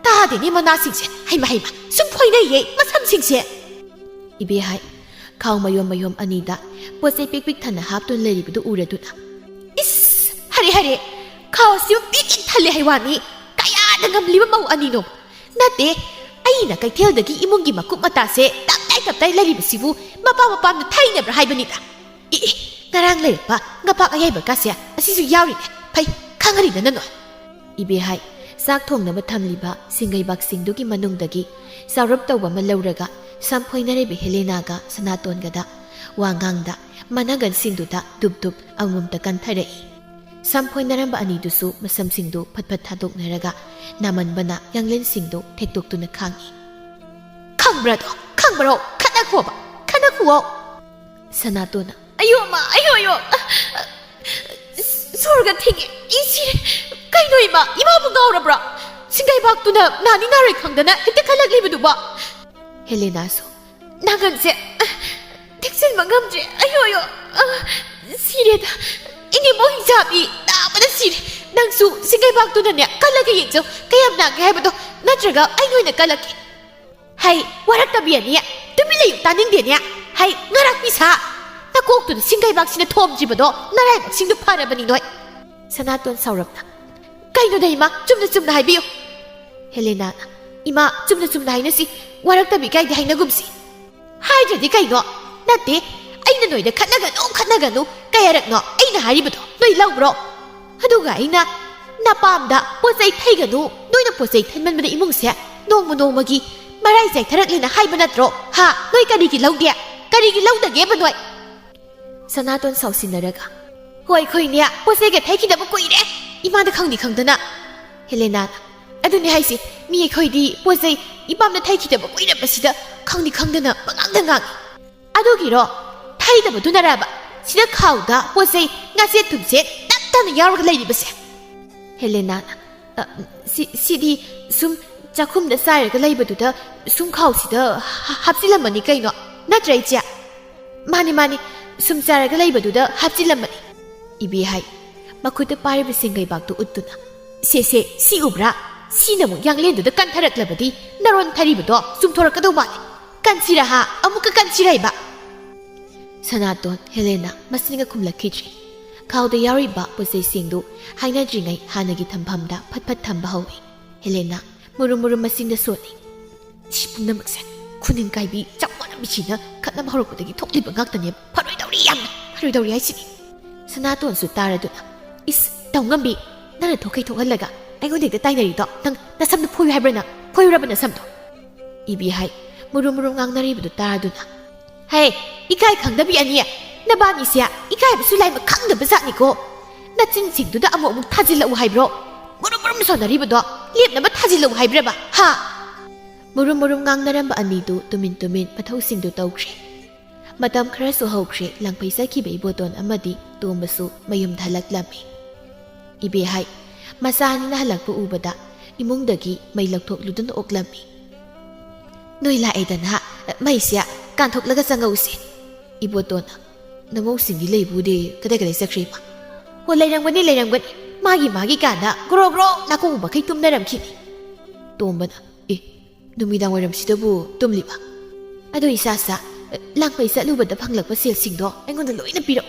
तादेनी मना सिंगसे हाय माहिमा सुम फोइना ये मसम सिंगसे इबे हाय खाव मयोम अनीदा पोसे पिक पिक थना हापतुन लेरिबदो उरदुना इस हरे हरे खाव सिउ पिक थले हायवानी कया दंगमलिबा मौ अनीनो नाते अईना कैथेलदगी इमुंगी मकुप मतासे तपताई लरिबसिबु Mopa मपामना थाइनब्रा हाइबनिदा ngarang lepa ngapak ayaiba kasya asisu yaurine phai khangari nano ibe hai sak thongnaba thamliba singai bak singdugi manungdagi sarap tawba ma lauraga samphoinare be helena ga sanaton gada wangangda managan singduda dubdub angmumta kanthare sampoinaramba anidusu masamsingdu phatphat thadoknaraga namanbana yanglen singdu thektoktuna khangi khangbro khanakuo sanatona ayo sorga thingi isi kaino ima bu gaurabra singai baktuna nani naroi khangdana hekta khalak lebuduba helena so naganse teksin mangamje ayo sireda ini boy jabi tabada sir nangsu singai baktuna ne kalaga yengjo kayam na ga hebado natraga ai noina kalaki hai warak tabiani tumile taning de ne hai ngarak pisa takok tu singai bak sine thom jibado narai bak singdu pharabani noi sanaton saurapna kaino dai ma chumna haibiyo helena ima chumna haina si warak tabi kai dai na gumsi hai jadi kaino nate aina noida khatnaga no kayarak no aina haribado noi lawbro aduga aina napamda posai thaiganu noina posai thanmanbada imungse nongmagi marai jai tharaklena haiba natro ha noi karigi lawdage ba noi sanaton sausinaraga hoi khoinia posai ga thaikidaba koire imada khangdana helena aduni haisi mi khoidi posai ipamna thaikidaba koire basida khangdana bangangdanga adugiro 타이다부 두나라바 시다 카우다 포세이 나세 tumse 답답나 야르가 레이리버세 헬레나 시디 숨 자쿰다 사이르가 레이버두다 숨 카우시다 합실라마니 까이노 나트라이자 마니 ꯁꯨꯝ ꯆꯥꯔꯒ ꯂꯩꯕꯗꯨꯗ ꯍꯥꯞꯆꯤꯜꯂꯝꯕꯅꯤ ꯏꯕꯦ ꯍꯥꯏ ꯃꯈꯨꯠꯇ ꯄꯥꯏꯔꯤꯕ ꯁꯦꯡꯒꯩꯕꯥꯛꯇꯨ ꯎꯠꯇꯨꯅ ꯁꯦ ꯁꯤ ꯎꯕ꯭ꯔꯥ ꯁꯤꯅ ꯑꯃꯨꯛ ꯌꯥꯡꯂꯦꯟꯗꯨꯗ ꯀꯟꯊꯔꯛꯂꯕꯗꯤ ꯅꯔꯣꯟ ꯊꯔꯤꯕꯗꯣ ꯆꯨꯝꯊꯣꯔꯛꯀꯗꯧ ꯃꯥꯜꯂꯦ ꯀꯟꯁꯤꯔꯥ ꯍꯥ ꯑꯃꯨꯛꯀ ꯀꯟꯁꯤꯔꯥꯏꯕ ꯁꯅꯥꯇꯣꯟ ꯍꯦꯂꯦꯅꯥ ꯃꯁꯤꯡꯒ ꯈꯨꯝꯂꯛꯈꯤꯗ꯭ꯔꯤ ꯈꯥꯎꯗ ꯌꯥꯎꯔꯤꯕ ꯄꯣꯠꯆꯩꯁꯤꯡꯗꯨ ꯍꯥꯏꯅꯗ꯭ꯔꯤꯉꯩ ꯍꯥꯟꯅꯒꯤ ꯊꯝꯐꯝꯗ ꯐꯠ ꯐꯠ ꯊꯝꯕ ꯍꯧꯏ ꯍꯦꯂꯦꯅꯥ ꯃꯨꯔꯨꯝ ꯃꯁꯤꯡꯗ ꯁꯣꯠꯂꯤ ꯁꯤ ꯄꯨꯝꯅꯃꯛꯁꯦ ꯈꯨꯅꯤꯡ ꯀꯥꯏꯕꯤ ꯆꯞ ꯃꯥꯟꯅꯕꯤꯁꯤꯅ ꯈꯠꯅꯕ ꯍꯧꯔꯛꯄꯗꯒꯤ ꯊꯣꯛꯂꯤꯕ ꯉꯥꯛꯇꯅꯦꯕ ꯐꯔꯣꯏꯗꯧꯔꯤ ꯌꯥꯝꯅ ꯐꯔꯣꯏꯗꯧꯔꯤ ꯍꯥꯏꯁꯤꯅꯤ ꯁꯅꯥꯇꯣꯟꯁꯨ ꯇꯥꯔꯗꯨꯅ ꯏꯁ ꯇꯧꯉꯝꯕꯤ ꯅꯪꯅ ꯊꯣꯛꯈꯩ ꯊꯣꯛꯍꯜꯂꯒ ꯑꯩꯉꯣꯟꯗ ꯍꯦꯛꯇ ꯇꯥꯏꯅꯔꯤꯗꯣ ꯅꯪ ꯅꯁꯝꯗꯨ ꯐꯣꯏꯌꯨ ꯍꯥꯏꯕ꯭ꯔꯥ ꯅꯪ ꯐꯣꯏꯌꯨꯔꯕ ꯅꯁꯝꯗꯣ 이비 하이 무rum무rum ꯉꯥꯡꯅꯔꯤꯕꯗꯨ ꯇꯥꯔꯗꯨꯅ ꯍꯦ 이카이 ꯈꯪꯗꯕꯤ ꯑꯅꯤ ꯅꯕꯥꯅꯤꯁꯦ 이카이ꯕꯁꯨ ꯂꯥꯏꯃ ꯈꯪꯗꯕ ꯖꯥꯠꯅꯤꯀꯣ ꯅꯆꯤꯟꯁꯤꯡꯗꯨꯗ ꯑꯃꯨꯛ ꯊꯥꯖꯤꯜꯂꯛꯎ ꯍꯥꯏꯕ꯭ꯔꯣ 무rum ꯁꯣꯟꯅꯔꯤꯕꯗꯣ ꯂꯦꯞꯅꯕ ꯊꯥꯖꯤꯜꯂꯛꯎ ꯍꯥꯏꯕ꯭ꯔꯕ ꯍꯥ 무rum ꯉꯥꯡꯅꯔꯝꯕ ꯑꯅꯤꯗꯨ ꯇꯨꯃꯤꯟ ꯃꯊꯧꯁꯤꯡꯗꯨ ꯇꯧꯈ꯭ꯔꯦ ꯃꯇꯝ ꯈꯔꯁꯨ ꯍꯧꯈ꯭ꯔꯦ ꯂꯥꯡꯐꯩ ꯆꯠꯈꯤꯕ ꯏꯕꯣꯇꯣꯟ ꯑꯃꯗꯤ ꯇꯣꯝꯕꯁꯨ ꯃꯌꯨꯝꯗ ꯍꯜꯂꯛꯂꯝꯃꯤ ꯏꯕꯦ ꯍꯥꯏ ꯃꯆꯥ ꯑꯅꯤꯅ ꯍꯜꯂꯛꯄ ꯎꯕꯗ ꯏꯃꯨꯡꯗꯒꯤ ꯃꯩ ꯂꯧꯊꯣꯛꯂꯨꯗꯨꯅ ꯑꯣꯛꯂꯝꯃꯤ ꯅꯣꯏ ꯂꯥꯛꯑꯦꯗꯅ ꯃꯩꯁꯦ ꯀꯥꯟꯊꯣꯛꯂꯒ ꯆꯪꯉꯧꯁꯦ ꯏꯕꯣꯇꯣꯟꯅ ꯅꯃꯧꯁꯤꯡꯗꯤ ꯂꯩꯕꯨꯗꯤ ꯀꯗꯥꯏ ꯆꯠꯈ꯭ꯔꯤꯕ ꯍꯣ ꯂꯩꯔꯝꯒꯅꯤ ꯃꯥꯒꯤ ꯀꯥꯟꯗ ꯒ꯭ꯔꯣ ꯅꯥꯀꯣꯡ ꯃꯈꯩ ꯇꯨꯝꯅꯔꯝꯈꯤꯅꯤ ꯇꯣꯝꯕꯅ ꯅꯨꯃꯤꯗꯥꯡ ꯋꯥꯏꯔꯝꯁꯤꯗꯕꯨ ꯇꯨꯝꯂꯤꯕ ꯑꯗꯣ ꯏꯆꯥ ꯂꯥꯡꯐꯩ ꯆꯠꯂꯨꯕꯗ ꯐꯪꯂꯛꯄ ꯁꯦꯜꯁꯤꯡꯗꯣ ꯑꯩꯉꯣꯟꯗ ꯂꯣꯏꯅ ꯄꯤꯔꯛ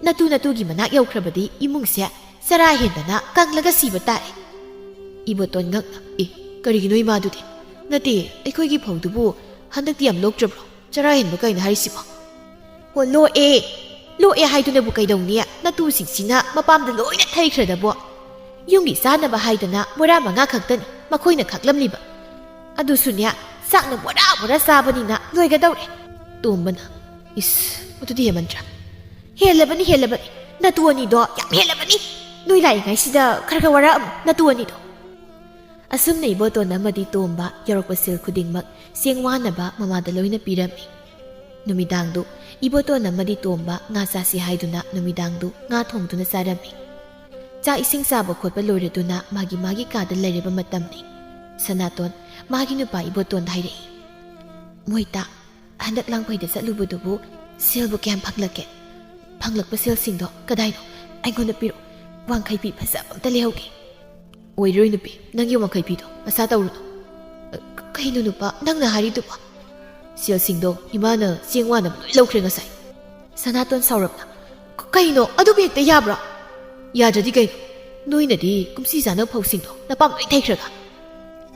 ꯅꯇꯨꯒꯤ ꯃꯅꯥꯛ ꯌꯧꯈ꯭ꯔꯕꯗꯤ ꯏꯃꯨꯡꯁꯦ ꯆꯔꯥ ꯍꯦꯟꯗꯅ ꯀꯪꯂꯒ ꯁꯤꯕ ꯇꯥꯔꯦ ꯏꯕꯣꯇꯣꯟ ꯉꯛꯅ ꯀꯔꯤꯒꯤꯅꯣ ꯏꯃꯥꯗꯨꯗꯤ ꯅꯠꯇꯦ ꯑꯩꯈꯣꯏꯒꯤ ꯐꯧꯗꯨꯕꯨ ꯍꯟꯗꯛꯇꯤ ꯌꯥꯝ ꯂꯣꯛꯇ꯭ꯔꯕ꯭ꯔꯣ ꯆꯔꯥ ꯍꯦꯟꯕ ꯀꯩꯅꯣ ꯍꯥꯏꯔꯤꯁꯤꯕꯣ ꯍꯣ ꯂꯣꯛꯑꯦ ꯍꯥꯏꯗꯨꯅꯕꯨ ꯀꯩꯗꯧꯅꯤ ꯅꯇꯨꯁꯤꯡꯁꯤꯅ ꯃꯄꯥꯝꯗ ꯂꯣꯏꯅ ꯊꯩꯈ꯭ꯔꯗꯕꯣ ꯌꯨꯝꯒꯤ ꯆꯥꯅꯕ ꯍꯥꯏꯗꯅ ꯕꯣꯔꯥ 5 ꯈꯛꯇꯅꯤ ꯃꯈꯣꯏꯅ ꯈꯛꯂꯝꯂꯤꯕ ꯑꯗꯨꯁꯨꯅꯦ ꯆꯥꯛꯅ ꯕꯣꯔꯥ ꯆꯥꯕꯅꯤꯅ ꯂꯣꯏꯒꯗꯧꯔꯦ ꯇꯣꯝꯕꯅ ꯑꯗꯨꯗꯤ ꯍꯦꯃꯟꯇ꯭ꯔꯥ ꯍꯦꯜꯂꯕꯅꯤ ꯅꯇꯨ ꯑꯅꯤꯗꯣ ꯌꯥꯝ ꯍꯦꯜꯂꯕꯅꯤ ꯅꯣꯏ ꯂꯥꯛꯏꯉꯩꯁꯤꯗ ꯈꯔ ꯋꯥꯔꯛꯑꯝꯃꯨ ꯅꯇꯨ ꯑꯅꯤꯗꯣ ꯑꯁꯨꯝꯅ ꯏꯕꯣꯇꯣꯟ ꯑꯃꯗꯤ ꯇꯣꯝꯕ ꯌꯧꯔꯛꯄ ꯁꯦꯜ ꯈꯨꯗꯤꯡꯃꯛ ꯆꯦꯡ ꯋꯥꯅꯕ ꯃꯃꯥꯗ ꯂꯣꯏꯅ ꯄꯤꯔꯝꯃꯤ ꯅꯨꯃꯤꯗꯥꯡꯗꯨ ꯏꯕꯣꯇꯣꯟ ꯑꯃꯗꯤ ꯇꯣꯝꯕ ꯉꯥ ꯆꯥꯁꯤ ꯍꯥꯏꯗꯨꯅ ꯅꯨꯃꯤꯗꯥꯡꯗꯨ ꯉꯥ ꯊꯣꯡꯗꯨꯅ ꯆꯥꯔꯝꯃꯤ ꯆꯥꯛ ꯏꯁꯤꯡ ꯆꯥꯕ ꯈꯣꯠꯄ ꯂꯣꯏꯔꯗꯨꯅ ꯃꯥꯒꯤ ꯀꯥꯗ ꯂꯩꯔꯕ ꯃꯇꯝꯅꯤ ꯁꯅꯥꯇꯣꯟ ꯃꯥꯒꯤ ꯅꯨꯄꯥ ꯏꯕꯣꯇꯣꯟꯗ ꯍꯥꯏꯔꯛꯏ ꯃꯣꯏꯇꯥ ꯍꯟꯗꯛ ꯂꯥꯡꯐꯩꯗ ꯆꯠꯂꯨꯕꯗꯨꯕꯨ ꯁꯦꯜꯕꯨ ꯀꯌꯥꯝ ꯐꯪꯂꯛꯀꯦ ꯐꯪꯂꯛꯄ ꯁꯦꯜꯁꯤꯡꯗꯣ ꯀꯗꯥꯏꯅꯣ ꯑꯩꯉꯣꯟꯗ ꯄꯤꯔꯛ ꯋꯥꯡꯈꯩ ꯐꯤ ꯐꯖꯕ ꯑꯝꯇ ꯂꯩꯍꯧꯒꯦ ꯑꯣꯏꯔꯣꯏ ꯅꯨꯄꯤ ꯅꯪꯒꯤ ꯋꯥꯡꯈꯩ ꯐꯤꯗꯣ ꯑꯁꯥ ꯇꯧꯔꯨꯅꯨ ꯀꯩꯅꯣ ꯅꯨꯄꯥ ꯅꯪꯅ ꯍꯥꯏꯔꯤꯗꯨꯕꯣ ꯁꯦꯜꯁꯤꯡꯗꯣ ꯏꯃꯥꯅ ꯆꯦꯡ ꯋꯥꯅꯕ ꯂꯣꯏ ꯂꯧꯈ꯭ꯔꯦ ꯉꯁꯥꯏ ꯁꯅꯥꯇꯣꯟ ꯁꯥꯎꯔꯞꯅ ꯀꯩꯅꯣ ꯑꯗꯨꯕꯨ ꯍꯦꯛꯇ ꯌꯥꯕ꯭ꯔꯣ ꯌꯥꯗ꯭ꯔꯗꯤ ꯀꯩꯅꯣ ꯅꯣꯏꯅꯗꯤ ꯀꯨꯝꯁꯤ ꯆꯥꯅꯕ ꯐꯧꯁꯤꯡꯗꯣ ꯅꯄꯥꯝ ꯂꯣꯏ ꯊꯩꯈ꯭ꯔꯒ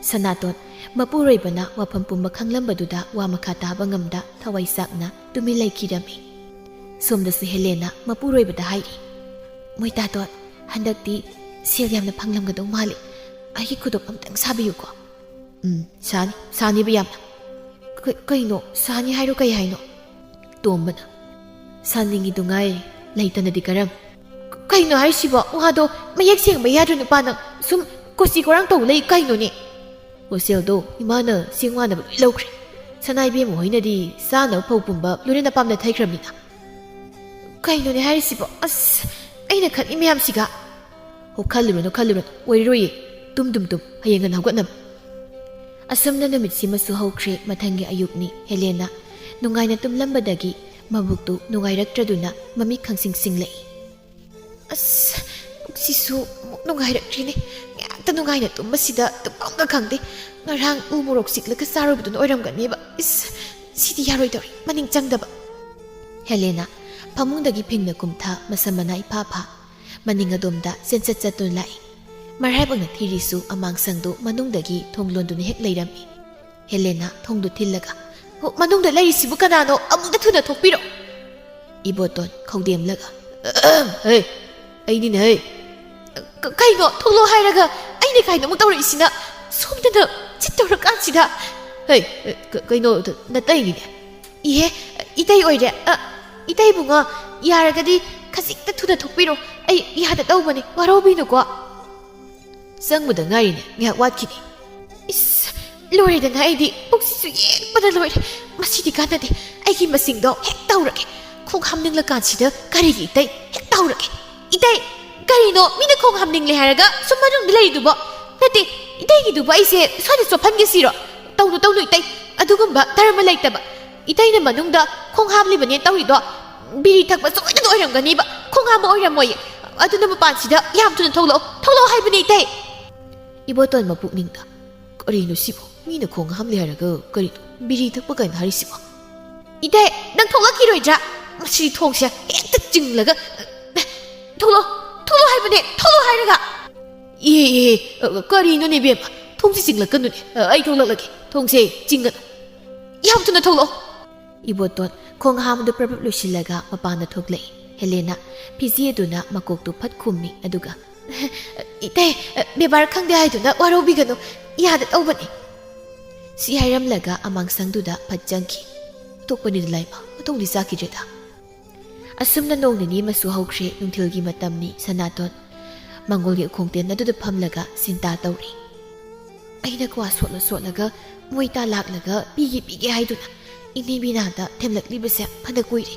ꯁꯅꯥꯇꯣꯟ ꯃꯄꯨꯔꯣꯏꯕꯅ ꯋꯥꯐꯝ ꯄꯨꯝꯕ ꯈꯪꯂꯝꯕꯗꯨꯗ ꯋꯥ ꯃꯈꯥ ꯇꯥꯕ ꯉꯝꯗ ꯊꯋꯥꯏ ꯆꯥꯛꯅ ꯇꯨꯃꯤꯟ ꯂꯩꯈꯤꯔꯝꯃꯤ ꯁꯣꯝꯗꯁꯨ ꯍꯦꯂꯦꯅ ꯃꯄꯨꯔꯣꯏꯕꯗ ꯍꯥꯏꯔꯤ ꯃꯣꯏꯇꯥꯇꯣꯟ ꯍꯟꯗꯛꯇꯤ ꯁꯦꯜ ꯌꯥꯝꯅ ꯐꯪꯂꯝꯒꯗꯧ ꯃꯥꯜꯂꯤ ꯑꯩꯒꯤ ꯈꯨꯗꯣꯞ ꯑꯝꯇꯪ ꯁꯥꯕꯤꯌꯨꯀꯣ ꯁꯥꯅꯤꯕ ꯌꯥꯝꯅ ꯀꯩꯅꯣ ꯁꯥꯅꯤ ꯍꯥꯏꯔꯣ ꯀꯩ ꯍꯥꯏꯅꯣ ꯇꯣꯝꯕꯅ ꯁꯥꯅꯤꯡꯉꯤꯗꯨꯉꯥꯏ ꯂꯩꯇꯅꯗꯤ ꯀꯔꯝ ꯀꯩꯅꯣ ꯍꯥꯏꯁꯤꯕꯣ ꯋꯥꯗꯣ ꯃꯌꯦꯛ ꯁꯦꯡꯕ ꯌꯥꯗ꯭ꯔꯣ ꯅꯨꯄꯥ ꯅꯪ ꯁꯨꯝ ꯀꯣꯆꯤ ꯀꯣꯔꯥꯡ ꯇꯧ ꯂꯩ ꯀꯩꯅꯣꯅꯦ ꯁꯦꯜꯗꯣ ꯏꯃꯥꯅ ꯆꯦꯡ ꯋꯥꯅꯕ ꯂꯣꯏ ꯂꯧꯈ꯭ꯔꯦ ꯁꯅꯥꯏꯕꯦꯝ ꯍꯣꯏꯅꯗꯤ ꯆꯥꯅꯕ ꯐꯧ ꯄꯨꯝꯕ ꯂꯣꯏꯅ ꯅꯄꯥꯝꯗ ꯊꯩꯈ꯭ꯔꯕꯅꯤꯅ ꯀꯩꯅꯣꯅꯦ ꯍꯥꯏꯔꯤꯁꯤꯕꯣ ꯑꯩꯅ ꯈꯜꯂꯤ ꯃꯌꯥꯝꯁꯤꯒ ꯍꯣ ꯈꯜꯂꯨꯔꯅꯨ ꯑꯣꯏꯔꯣꯏꯌꯦ ꯇꯨꯝ ꯍꯌꯦꯡ ꯉꯟꯅ ꯍꯧꯒꯠꯅꯕ ꯑꯁꯨꯝꯅ ꯅꯨꯃꯤꯠꯁꯤꯃꯁꯨ ꯍꯧꯈ꯭ꯔꯦ ꯃꯊꯪꯒꯤ ꯑꯌꯨꯛꯅꯤ ꯍꯦꯂꯦꯅ ꯅꯨꯡꯉꯥꯏꯅ ꯇꯨꯝꯂꯝꯕꯗꯒꯤ ꯃꯕꯨꯛꯇꯨ ꯅꯨꯡꯉꯥꯏꯔꯛꯇ꯭ꯔꯗꯨꯅ ꯃꯃꯤꯠ ꯈꯪꯁꯤꯡꯂꯛꯏ ꯄꯨꯛꯁꯤꯁꯨ ꯑꯃꯨꯛ ꯅꯨꯡꯉꯥꯏꯔꯛꯇ꯭ꯔꯤꯅꯦ ꯉꯥꯛꯇ ꯅꯨꯡꯉꯥꯏꯅ ꯇꯨꯝꯕꯁꯤꯗ ꯇꯨꯝꯐꯝꯒ ꯈꯪꯗꯦ ꯉꯔꯥꯡ ꯎ ꯃꯣꯔꯣꯛ ꯆꯤꯛꯂꯒ ꯆꯥꯔꯨꯕꯗꯨꯅ ꯑꯣꯏꯔꯝꯒꯅꯦꯕ ꯁꯤꯗꯤ ꯌꯥꯔꯣꯏꯗꯧꯔꯤ ꯃꯅꯤꯡ ꯆꯪꯗꯕ ꯍꯦꯂꯦꯅ ꯐꯃꯨꯡꯗꯒꯤ ꯐꯤꯡꯅ ꯀꯨꯝꯊ ꯃꯁꯝ ꯃꯅꯥ ꯏꯐꯥ ꯃꯅꯤꯡ ꯑꯗꯣꯝꯗ ꯆꯠꯇꯨꯅ ꯂꯥꯛꯏ ꯃꯔꯥꯏꯕꯛꯅ ꯊꯤꯔꯤꯁꯨ ꯑꯃꯥꯡꯁꯪꯗꯨ ꯃꯅꯨꯡꯗꯒꯤ ꯊꯣꯡ ꯂꯣꯟꯗꯨꯅ ꯍꯦꯛ ꯂꯩꯔꯝꯃꯤ ꯍꯦꯂꯦꯅ ꯊꯣꯡꯗꯨ ꯊꯤꯜꯂꯒ ꯃꯅꯨꯡꯗ ꯂꯩꯔꯤꯁꯤꯕꯨ ꯀꯅꯥꯅꯣ ꯑꯃꯨꯛꯇ ꯊꯨꯅ ꯊꯣꯛꯄꯤꯔꯣ ꯏꯕꯣꯇꯣꯟ ꯈꯧꯗꯦꯝꯂꯒ ꯑꯩꯅꯤꯅꯦ ꯀꯩꯅꯣ ꯊꯣꯛꯂꯣ ꯍꯥꯏꯔꯒ ꯑꯩꯅ ꯀꯥꯏꯅ ꯑꯃꯨꯛ ꯇꯧꯔꯛꯏꯁꯤꯅ ꯁꯣꯝꯗꯅ ꯆꯤꯠꯇꯧꯔꯀꯥꯟꯁꯤꯗ ꯀꯩꯅꯣ ꯅꯇꯩꯅꯤꯅꯦ 이따이 어이래 이따이 bunga 야라가디 khazikta thuna thokpiro ai yada tawbani warobinoko sangbuda ngaine ngak watkini is lore da ngaidi buksisu yekpada lore masidi kanade aigi masingdo hek tawrake khong hamningla kansida karigi itai hek tawrake itai karino mina khong hamningle haraga sumarung dilaidubo nate itai gidubo aise swada sophange siro tawnu itai adugumba tarama laitaba ꯏꯇꯩꯅ ꯃꯅꯨꯡꯗ ꯈꯣꯡ ꯍꯥꯝꯂꯤꯕꯅꯦ ꯇꯧꯔꯤꯗꯣ ꯕꯤꯔꯤ ꯊꯛꯄ ꯁꯣꯏꯗꯅ ꯑꯣꯏꯔꯝꯒꯅꯤꯕ ꯈꯣꯡꯍꯥꯝꯕ ꯑꯣꯏꯔꯝꯃꯣꯏ ꯑꯗꯨꯅ ꯃꯄꯥꯟꯁꯤꯗ ꯌꯥꯝ ꯊꯨꯅ ꯊꯣꯛꯂꯛꯑꯣ ꯍꯥꯏꯕꯅꯤ ꯏꯇꯩ ꯏꯕꯣꯇꯣꯟ ꯃꯄꯨꯛꯅꯤꯡꯗ ꯀꯔꯤꯅꯣ ꯁꯤꯕꯣ ꯃꯤꯅ ꯈꯣꯡ ꯍꯥꯝꯂꯦ ꯍꯥꯏꯔꯒ ꯀꯔꯤꯅꯣ ꯕꯤꯔꯤ ꯊꯛꯄ ꯀꯥꯏꯅ ꯍꯥꯏꯔꯤꯁꯤꯕꯣ 이대 난 통학기로이자 마치 통시야 획득 찡라가 톨로 할머니 톨로 하이라가 예 거리 눈이 비마 통시 찡라 끊누니 아이 통락라기 통시 찡가 야무튼 톨로 이보돈 공하함도 프로브 루실라가 마바나 톡레 헬레나 피지에도나 마곡도 팟쿰미 아두가 이때 메발 캉데 하이도나 와로비가노 야다 오버니 시하이람라가 아망상두다 팟장키 तोपनी लाइमा मतोंदी साकिजेदा असुमना नोंगनी मसु हौख्रे नुंथिलगी मतमनी सनातोन मंगोलगी खोंगतेन अदुद फमलगा सिंता तौरी अइना क्वा सोलगा मोइता लाकलगा पीगे हाइदुना इने बिनादा थेमलकलिबसे फना कुइरी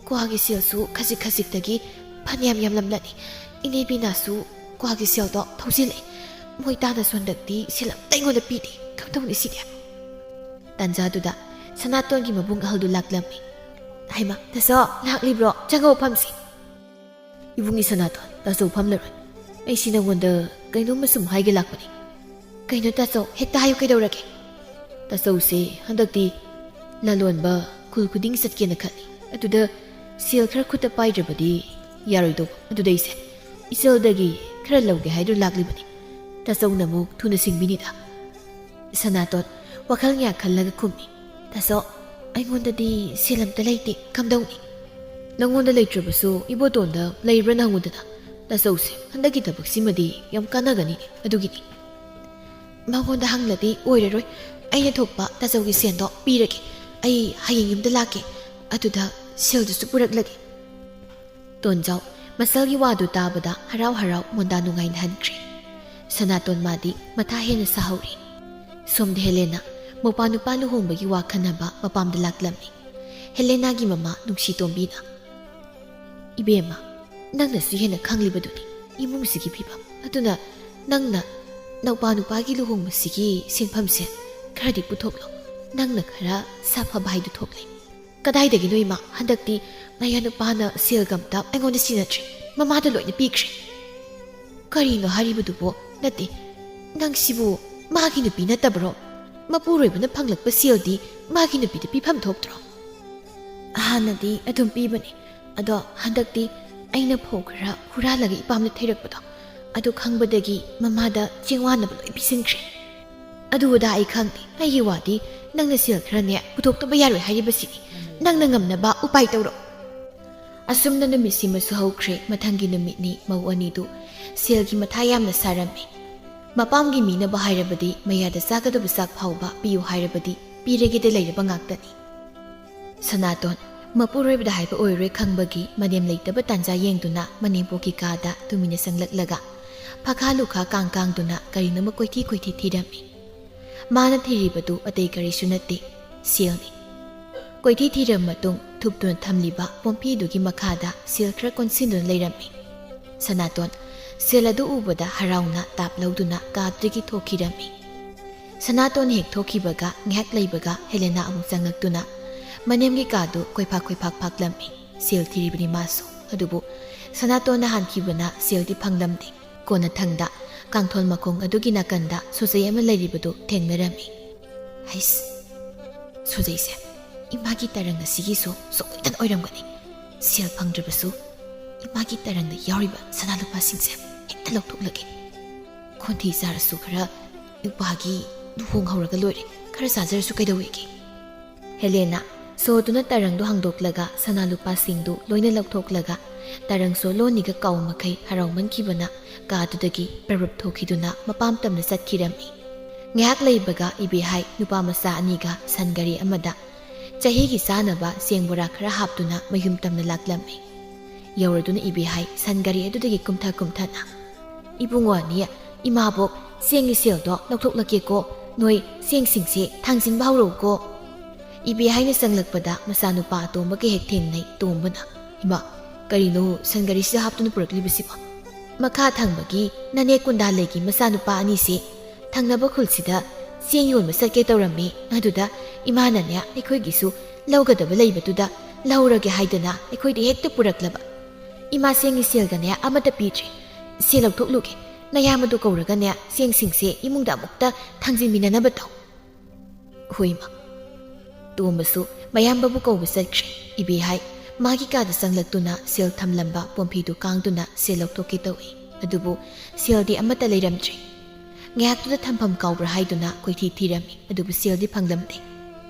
क्वागी सेलसु खसिक फनियाम यामलमलनी इने बिनासु क्वागी सेलदो थौजिले मोइताना सोंदक्ति सिलम तैंगोदा पीदी कमतौनी सिदे तंजादुदा सनातोन की मबुंग हल्दु लाकलमी हाइमा तसो लाकलिब्रो जगो फमसी इबुंगी सनातोन तसो फमलरoi ai sina wonda kaino masum haige lakpani kaino taso hekta hayu kaidorake taso se handakti lalon ba kul kuding satke na khani atuda sil khar khuta paijabadi yaroi do atuda ise isel dagi khara lawge haidu laklibani taso namuk thuna singbini da sanaton wakhal nya khallaga khummi taso aingondadi silamta leite kamdawni nangonda leitrabasu ibotonda leibra nangudana taso se handagi tabak simadi yam kanagani adugini mangonda hangladi oireroi aina thokpa taso gi sendo pirage ai hayeng yumda lake aduda seldu supuraklage tonjau masal gi wadu tabada harau monda nungai hankri sanaton madi matha hena sahauri somde helena Mopa नुपा लुहोंबगी वा खनबा मपामदा लाकलमनी हेलेनागी mama नुक्सी तोंबीना इबेमा नंगना सु हेना खंगलिबदुनी इमुंगसिगी फिबम अदुना नंगना नौपा नुपागी लुहोंबसिगी सिंफमसे खरदि पुथोकलो नंगना खरा साफा बाइदु थोकले कदाइदगी नोइमा हंदक्ति नया नुपाना सेलगमता एंगोंदा सिनत्रि ममादा लोइना पीख्रे करिनो हारिबदुबो नते नंगसिबु मागी नुपी नतबरो मपुरोइबना फंगलकपा सेलदी मागी नुपीदा पीफम थोक्त्रो हानदी अदुम पीबनी अदो हंदक्ति अइना फोखरा हुरालगा इपामना थैरकपदो अदु खंगबदगी ममादा चेंगवानबा लोइ पिसिनख्रे अदुदा आई खंगदी आइगी वादी नंगना सेल खरने पुथोक्तबा यारोइ हारिबसिनी नंगना ngamnaba उपाय तौरो असुमना नुमिसि मसु हौख्रे मथंगी नुमितनी मौ अनिदु सेलगी मथा यामना सारमि मपामगी मीना बहाइरबदी मयादा सागदब साग फाउबा पियु हाइरबदी पीरेगेदे लैरबा ngaktani सनातोन मपुरोइबदा हाइबा ओइरे खंगबगी मनेम लैतबा तांजा येंगदुना मनेपोकी कादा तुमिने संगलकलगा फखालुखा कांकांगदुना करिनम कोइथी थिरमी माना थिरिबदु अतै करिसु नते सेलनी कोइथी थिरम मतुंग थुपतुन थमलिबा पोंपीदुगी मखादा सेल खरा कोनसिनदुन लैरमी सनातोन सेलदु उबदा हराउना तापलौदुना काद्रिगी थोखिरमी सनातोन हेक थोखिबगा ngak leibaga helena amuk changlakduna manemgi kadu koiphak phaklami sel thiribni maso adubu sanaton na hankibana seldi phanglamdi kona thangda kangthol makong adugi nakanda sojai ama leiribadu thengnarami hais sojai se imagi taranga sigi soidan oiramgani sel phangdrabasu imagi taranga yariba sanalupa singse ekta loktoklagi khonthi sarasu khara upagi duhong hauraga loire khara sajarasu kaidawegi helena सोदुना तरंग दो हंगदोकलगा सनालुपा सिंगदु लोइना लौथोकलगा तरंग सो लोनिगा cow मखै हराउमन किबना कादुदगी प्ररब थोखिदुना मपाम तमना सत्खिरमी ngak leibaga ibe hai nupa masa aniga sangari amada chahigi sanaba sengbora khara haptuna mayum tamna laklami yauraduna ibe hai sangari adudagi kumtha na ibungo ni imabok sengi seldo lौथोकलके को noi seng singse thangsin bawro ko इबे हाइने संगलकपदा मसानुपा अतोंबा के हेक थेंगनै तोंबना इमा करिनो संगरी से हापतुन पुरकलिबसिबा मखा थांबगी नने कुंदा लेगी मसानुपा अनि से थांगनबा खुलसिदा सेंग योन मसके तौरमे अदुदा इमानन्या एखोयगिसु लौगदबा लेइबतुदा ꯂꯧꯔꯒꯦ ꯍꯥꯏꯗꯅ ꯑꯩꯈꯣꯏꯗ ꯍꯦꯛꯇ ꯄꯨꯔꯛꯂꯕ ꯏꯃꯥ ꯆꯦꯡꯒꯤ ꯁꯦꯜꯒꯅꯦ ꯑꯃꯠꯇ ꯄꯤꯗ꯭ꯔꯤ ꯁꯦꯜ ꯂꯧꯊꯣꯛꯂꯨꯒꯦ ꯅꯌꯥꯝꯕꯗꯨ ꯀꯧꯔꯒꯅꯦ ꯆꯦꯡꯁꯤꯡꯁꯦ ꯏꯃꯨꯡꯗ ꯑꯃꯨꯛꯇ ꯊꯥꯡꯖꯤꯟꯃꯤꯟꯅꯅꯕ ꯇꯧ ꯍꯣꯏ ꯏꯃꯥ ꯇꯣꯝꯕꯁꯨ ꯃꯌꯥꯝꯕꯕꯨ ꯀꯧꯕ ꯆꯠꯈ꯭ꯔꯦ ꯏꯕꯦꯍꯥꯏ ꯃꯥꯒꯤ ꯀꯥꯗ ꯆꯪꯂꯛꯇꯨꯅ ꯁꯦꯜ ꯊꯝꯂꯝꯕ ꯄꯣꯝꯐꯤꯗꯨ ꯀꯥꯡꯗꯨꯅ ꯁꯦꯜ ꯂꯧꯊꯣꯛꯀꯦ ꯇꯧꯏ ꯑꯗꯨꯕꯨ ꯁꯦꯜꯗꯤ ꯑꯃꯠꯇ ꯂꯩꯔꯝꯗ꯭ꯔꯦ ꯉꯥꯏꯍꯥꯛꯇꯨꯗ ꯊꯝꯐꯝ ꯀꯥꯎꯕ꯭ꯔꯥ ꯍꯥꯏꯗꯨꯅ ꯀꯣꯏꯊꯤ ꯊꯤꯔꯝꯃꯤ ꯑꯗꯨꯕꯨ ꯁꯦꯜꯗꯤ ꯐꯪꯂꯝꯗꯦ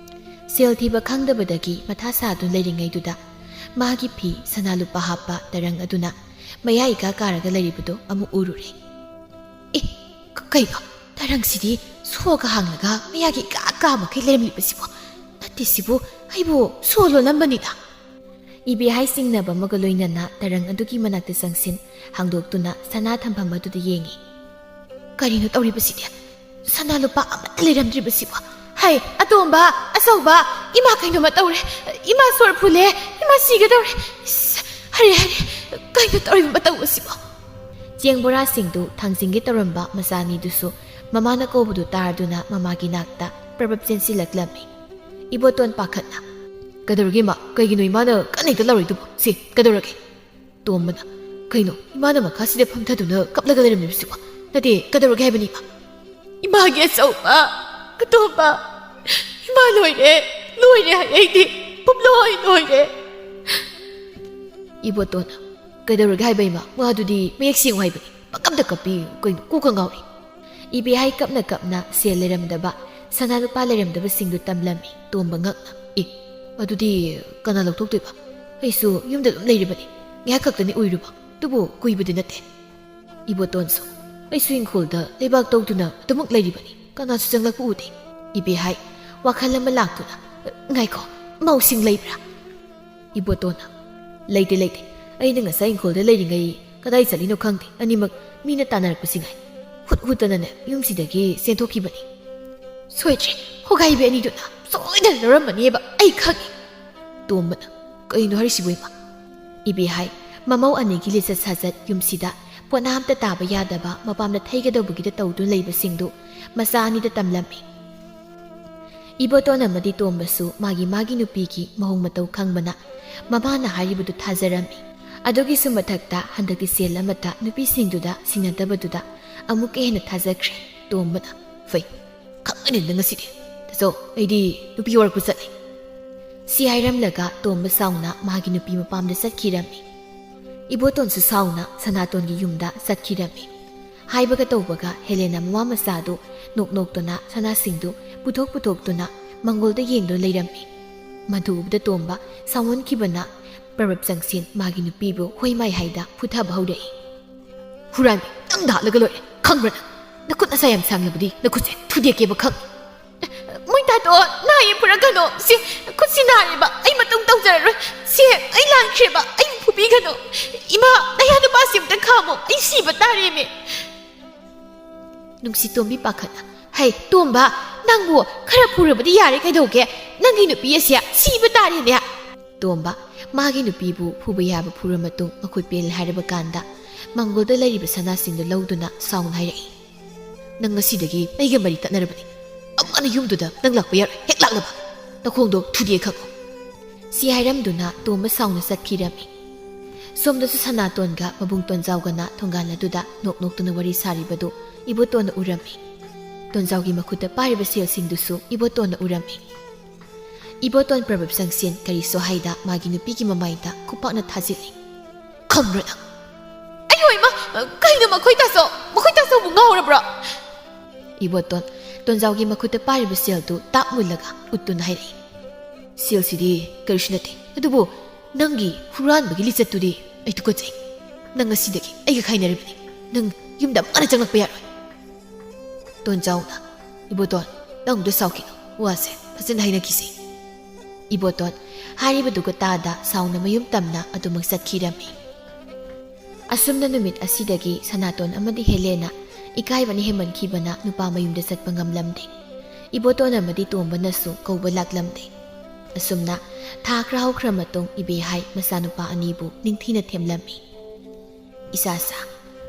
ꯁꯦꯜ ꯊꯤꯕ ꯈꯪꯗꯕꯗꯒꯤ ꯃꯊꯥ ꯁꯥꯗꯨꯅ ꯂꯩꯔꯤꯉꯩꯗꯨꯗ ꯃꯥꯒꯤ ꯐꯤ ꯁꯅꯥ ꯂꯨꯄꯥ ꯍꯥꯞꯄ ꯇꯔꯪ ꯑꯗꯨꯅ ꯃꯌꯥ ꯏꯀꯥ ꯀꯥꯔꯒ ꯂꯩꯔꯤꯕꯗꯨ ꯑꯃꯨꯛ ꯎꯔꯨꯔꯦ ꯑꯦ ꯀꯩꯅꯣ ꯇꯔꯪꯁꯤꯗꯤ ꯁꯣꯒ ꯍꯥꯡꯂꯒ ꯃꯌꯥꯒꯤ ꯏꯀꯥ ꯀꯥꯃꯈꯩ ꯂꯩꯔꯝꯂꯤꯕꯁꯤꯕꯣ ꯅꯠꯇꯦ ꯁꯤꯕꯨ ꯑꯩꯕꯨ ꯁꯣ ꯂꯣꯜꯂꯝꯕꯅꯤꯗ ꯏꯕꯦꯍꯥꯏ ꯆꯤꯡꯅꯕ ꯑꯃꯒ ꯂꯣꯏꯅꯅ ꯇꯔꯪ ꯑꯗꯨꯒꯤ ꯃꯅꯥꯛꯇ ꯆꯪꯁꯤꯟ ꯍꯥꯡꯗꯣꯛꯇꯨꯅ ꯁꯅꯥ ꯊꯝꯐꯝ ꯑꯗꯨꯗ ꯌꯦꯡꯉꯤ ꯀꯔꯤꯅꯣ ꯇꯧꯔꯤꯕꯁꯤꯗꯤ ꯁꯅꯥ ꯂꯨꯄꯥ ꯑꯃꯠꯇ ꯂꯩꯔꯝꯗ꯭ꯔꯤꯕꯁꯤꯕꯣ ꯍꯩ ꯑꯇꯣꯝꯕ ꯑꯆꯧꯕ ꯏꯃꯥ ꯀꯩꯅꯣꯃ ꯇꯧꯔꯦ ꯏꯃꯥ ꯁꯣꯔ ꯐꯨꯜꯂꯦ ꯏꯃꯥ ꯁꯤꯒꯗꯧꯔꯦ ꯍꯔꯦ ꯀꯩꯅꯣ ꯇꯧꯔꯤꯕ ꯃꯇꯧꯕꯁꯤꯕꯣ ꯆꯦꯡ ꯕꯣꯔꯥꯁꯤꯡꯗꯨ ꯊꯥꯡꯖꯤꯡꯒꯦ ꯇꯧꯔꯝꯕ ꯃꯆꯥꯅꯤꯗꯨꯁꯨ ꯃꯃꯥꯅ ꯀꯧꯕꯗꯨ ꯇꯥꯔꯗꯨꯅ ꯃꯃꯥꯒꯤ ꯅꯥꯛꯇ ꯄ꯭ꯔꯕꯞ ꯆꯦꯟꯁꯤꯜꯂꯛꯂꯝꯃꯤ ꯏꯕꯣꯇꯣꯟ ꯄꯥꯈꯠꯅ ꯀꯩꯗꯧꯔꯒꯦ ꯏꯃꯥ ꯀꯩꯒꯤꯅꯣ ꯏꯃꯥꯅ ꯀꯟꯅ ꯍꯦꯛꯇ ꯂꯥꯎꯔꯤꯗꯨꯕꯣ ꯁꯤ ꯀꯩꯗꯧꯔꯒꯦ ꯇꯣꯝꯕꯅ ꯀꯩꯅꯣ ꯏꯃꯥꯅ ꯃꯈꯥꯁꯤꯗ ꯐꯝꯊꯗꯨꯅ ꯀꯞꯂꯒ ꯂꯩꯔꯝꯂꯤꯕꯁꯤꯕꯣ ꯅꯠꯇꯦ ꯀꯩꯗꯧꯔꯒꯦ ꯍꯥꯏꯕꯅꯤ ꯏꯃꯥ 이마게 쏘마 그도마 이마 노이래 하이디 뿜로이 이보또나 그대로게 하이바 이마 와두디 매익싱 하이바니 깜다 깜비 그이노 꾸강가오리 이비 하이 깜나 셀레람다바 사나누 빨레람다바 싱두 땀람이 똥방각나 이 와두디 까나 럭톡도이바 아이수 юм다 좀 레이리바니 냐각더니 우이루바 두부 구이부디 나테 이보또ን소 ꯑꯩꯁꯨ ꯏꯪꯈꯣꯜꯗ ꯂꯩꯕꯥꯛ ꯇꯧꯗꯨꯅ ꯑꯗꯨꯃꯛ ꯂꯩꯔꯤꯕꯅꯤ ꯀꯅꯥꯁꯨ ꯆꯪꯂꯛꯄ ꯎꯗꯦ ꯏꯕꯦꯍꯥꯏ ꯋꯥꯈꯜ ꯑꯃ ꯂꯥꯛꯇꯨꯅ ꯉꯥꯏꯈꯣ ꯃꯧꯁꯤꯡ ꯂꯩꯕ꯭ꯔꯥ ꯏꯕꯣꯇꯣꯟꯅ ꯂꯩꯇꯦ ꯑꯩꯅ ꯉꯁꯥꯏ ꯏꯪꯈꯣꯜꯗ ꯂꯩꯔꯤꯉꯩ ꯀꯗꯥꯏ ꯆꯠꯂꯤꯅꯣ ꯈꯪꯗꯦ ꯑꯅꯤꯃꯛ ꯃꯤꯅ ꯇꯥꯟꯅꯔꯛꯄꯁꯤꯉꯥꯏ ꯍꯨꯠꯇꯅꯅꯦ ꯌꯨꯝꯁꯤꯗꯒꯤ ꯆꯦꯟꯊꯣꯛꯈꯤꯕꯅꯤ ꯁꯣꯏꯗ꯭ꯔꯦ ꯍꯣꯒꯥꯏꯕꯤ ꯑꯅꯤꯗꯨꯅ ꯁꯣꯏꯗꯅ ꯂꯧꯔꯝꯃꯅꯦꯕ ꯑꯩ ꯈꯪꯉꯤ ꯇꯣꯝꯕꯅ ꯀꯩꯅꯣ ꯍꯥꯏꯔꯤꯁꯤꯕꯨ ꯏꯃꯥ ꯏꯕꯦꯍꯥꯏ ꯃꯃꯧ ꯑꯅꯤꯒꯤ ꯂꯤꯆꯠ ꯁꯥꯖꯠ ꯌꯨꯝꯁꯤꯗ ꯄꯣꯠꯅꯥ ꯑꯝꯇ ꯇꯥꯕ ꯌꯥꯗꯕ ꯃꯄꯥꯝꯗ ꯊꯩꯒꯗꯧꯕꯒꯤꯗ ꯇꯧꯗꯨꯅ ꯂꯩꯕꯁꯤꯡꯗꯨ ꯃꯆꯥ ꯑꯅꯤꯗ ꯇꯝꯂꯝꯃꯤ ꯏꯕꯣꯇꯣꯟ ꯑꯃꯗꯤ ꯇꯣꯝꯕꯁꯨ ꯃꯥꯒꯤ ꯅꯨꯄꯤꯒꯤ ꯃꯑꯣꯡ ꯃꯇꯧ ꯈꯪꯕꯅ ꯃꯃꯥꯅ ꯍꯥꯏꯔꯤꯕꯗꯨ ꯊꯥꯖꯔꯝꯃꯤ ꯑꯗꯨꯒꯤꯁꯨ ꯃꯊꯛꯇ ꯍꯟꯗꯛꯇꯤ ꯁꯦꯜ ꯑꯃꯠꯇ ꯅꯨꯄꯤꯁꯤꯡꯗꯨꯗ ꯁꯤꯟꯅꯗꯕꯗꯨꯗ ꯑꯃꯨꯛꯀ ꯍꯦꯟꯅ ꯊꯥꯖꯈ꯭ꯔꯦ ꯇꯣꯝꯕꯅ ꯐꯩ ꯈꯪꯉꯅꯤꯗ ꯉꯁꯤꯗꯤ ꯇꯥꯆꯧ ꯑꯩꯗꯤ ꯅꯨꯄꯤ ꯋꯥꯔꯛꯄ ꯆꯠꯂꯤ ꯁꯤ ꯍꯥꯏꯔꯝꯂꯒ ꯇꯣꯝꯕ ꯁꯥꯎꯅ ꯃꯥꯒꯤ ꯅꯨꯄꯤ ꯃꯄꯥꯝꯗ ꯆꯠꯈꯤꯔꯝꯃꯤ 이보톤수 사우나 사나톤기 윰다 ꯆꯠꯈꯤꯔꯝꯃꯤ 하이버가 ꯇꯧꯕꯒ 헬레나 ꯃꯃꯥ ꯃꯆꯥꯗꯨ ꯅꯣꯛꯅꯣꯛꯇꯨꯅ ꯁꯅꯥꯁꯤꯡꯗꯨ ꯄꯨꯊꯣꯛꯇꯨꯅ ꯃꯪꯒꯣꯜꯗ ꯌꯦꯡꯗꯨꯅ ꯂꯩꯔꯝꯃꯤ ꯃꯗꯨ ꯎꯕꯗ ꯇꯣꯝꯕ ꯁꯥꯎꯍꯟꯈꯤꯕꯅ ꯄ꯭ꯔꯕꯞ ꯆꯪꯁꯤꯟ ꯃꯥꯒꯤ ꯅꯨꯄꯤꯕꯨ ꯍꯣꯏꯃꯥꯏ ꯍꯥꯏꯗ ꯐꯨꯊꯕ ꯍꯧꯔꯛꯏ ꯍꯨꯔꯥꯟꯕꯤ ꯅꯪ ꯍꯥꯠꯂꯒ ꯂꯣꯏꯔꯦ ꯈꯪꯕ꯭ꯔꯥ ꯅꯈꯨꯠ ꯅꯁꯥ ꯌꯥꯝ ꯁꯥꯡꯂꯕꯗꯤ ꯅꯈꯨꯠꯁꯦ ꯊꯨꯗꯦꯛꯀꯦꯕ ꯈꯪ ꯃꯣꯏꯇꯥꯗꯣ ꯅꯥꯌꯦ ꯐꯨꯔꯛꯀꯅꯣ ꯁꯤ ꯈꯨꯠꯁꯤ ꯅꯥꯔꯦꯕ ꯑꯩ ꯃꯇꯨꯡ ꯇꯧꯖꯔꯔꯣꯏ ꯁꯤ ꯑꯩ ꯂꯥꯟꯈ꯭ꯔꯦꯕ ꯑꯩ ꯐꯨꯕꯤꯒꯅꯣ ꯏꯃꯥ ꯅꯌꯥ ꯅꯨꯄꯥꯁꯤ ꯑꯝꯇ ꯈꯥꯝꯃꯣ ꯑꯩ ꯁꯤꯕ ꯇꯥꯔꯦꯃꯦ ꯅꯨꯡꯁꯤ ꯇꯣꯝꯕꯤ ꯄꯥꯈꯠꯅ ꯍꯩ ꯇꯣꯝꯕ ꯅꯪꯕꯨ ꯈꯔ ꯐꯨꯔꯕꯗꯤ ꯌꯥꯔꯦ ꯀꯩꯗꯧꯒꯦ ꯅꯪꯒꯤ ꯅꯨꯄꯤ ꯑꯁꯤ ꯁꯤꯕ ꯇꯥꯔꯦꯅꯦ ꯇꯣꯝꯕ ꯃꯥꯒꯤ ꯅꯨꯄꯤꯕꯨ ꯐꯨꯕ ꯌꯥꯕ ꯐꯨꯔ ꯃꯇꯨꯡ ꯃꯈꯨꯠ ꯄꯦꯜꯂꯦ ꯍꯥꯏꯔꯕ ꯀꯥꯟꯗ ꯃꯪꯒꯣꯜꯗ ꯂꯩꯔꯤꯕ ꯁꯅꯥꯁꯤꯡꯗꯨ ꯂꯧꯗꯨꯅ ꯁꯥꯎꯅ ꯍꯥꯏꯔꯛꯏ ꯅꯪ ꯉꯁꯤꯗꯒꯤ ꯑꯩꯒ ꯃꯔꯤ ꯇꯠꯅꯔꯕꯅꯤ ꯑꯃꯨꯛꯅ ꯌꯨꯝꯗꯨꯗ ꯅꯪ ꯂꯥꯛꯄ ꯌꯥꯔꯣꯏ ꯍꯦꯛ ꯂꯥꯛꯂꯕ ꯅꯈꯣꯡꯗꯣ ꯊꯨꯗꯦ ꯈꯪꯉꯣ ꯁꯤ ꯍꯥꯏꯔꯝꯗꯨꯅ ꯇꯣꯝꯕ ꯁꯥꯎꯅ ꯆꯠꯈꯤꯔꯝꯃꯤ ꯁꯣꯝꯗꯁꯨ ꯁꯅꯥꯇꯣꯟꯒ ꯃꯕꯨꯡ ꯇꯣꯟꯖꯥꯎꯒꯅ ꯊꯣꯡꯒꯥꯟ ꯑꯗꯨꯗ ꯅꯣꯛꯅꯣꯛꯇꯨꯅ ꯋꯥꯔꯤ ꯁꯥꯔꯤꯕꯗꯨ ꯏꯕꯣꯇꯣꯟꯅ ꯎꯔꯝꯃꯤ ꯇꯣꯟꯖꯥꯎꯒꯤ ꯃꯈꯨꯠꯇ ꯄꯥꯏꯔꯤꯕ ꯁꯦꯜꯁꯤꯡꯗꯨꯁꯨ ꯏꯕꯣꯇꯣꯟꯅ ꯎꯔꯝꯃꯤ 이보톤 프로법 상신 그리소 하이다 마기 누피기 마마이다 쿠파나 타질리 컴브라다 아이고 이마 가이노 마코이 타서 뭔가 오라브라 이보톤 돈자오기 마쿠테 파리브 셀도 딱 물라가 웃둔 하이리 셀시디 그르시나테 아두보 낭기 후란 바기 리셋투디 아이 두코제 낭가 시데기 아이가 가이나르브니 낭 юм다 마나 장락 베야로 돈자오나 이보톤 낭도 사오키노 와세 파진 하이나 기세 이보톤 하리브두고 따다 사우나 mayum tamna adumag satkirami asumna numit asidagi sanaton amadi helena ikaibani hemankhibana nupa mayumda satpa ngamlamde iboton amadi tombanasu kauba laklamde asumna tha khra haukhra matung ibe hai masanupa anibu ningthina themlami isasa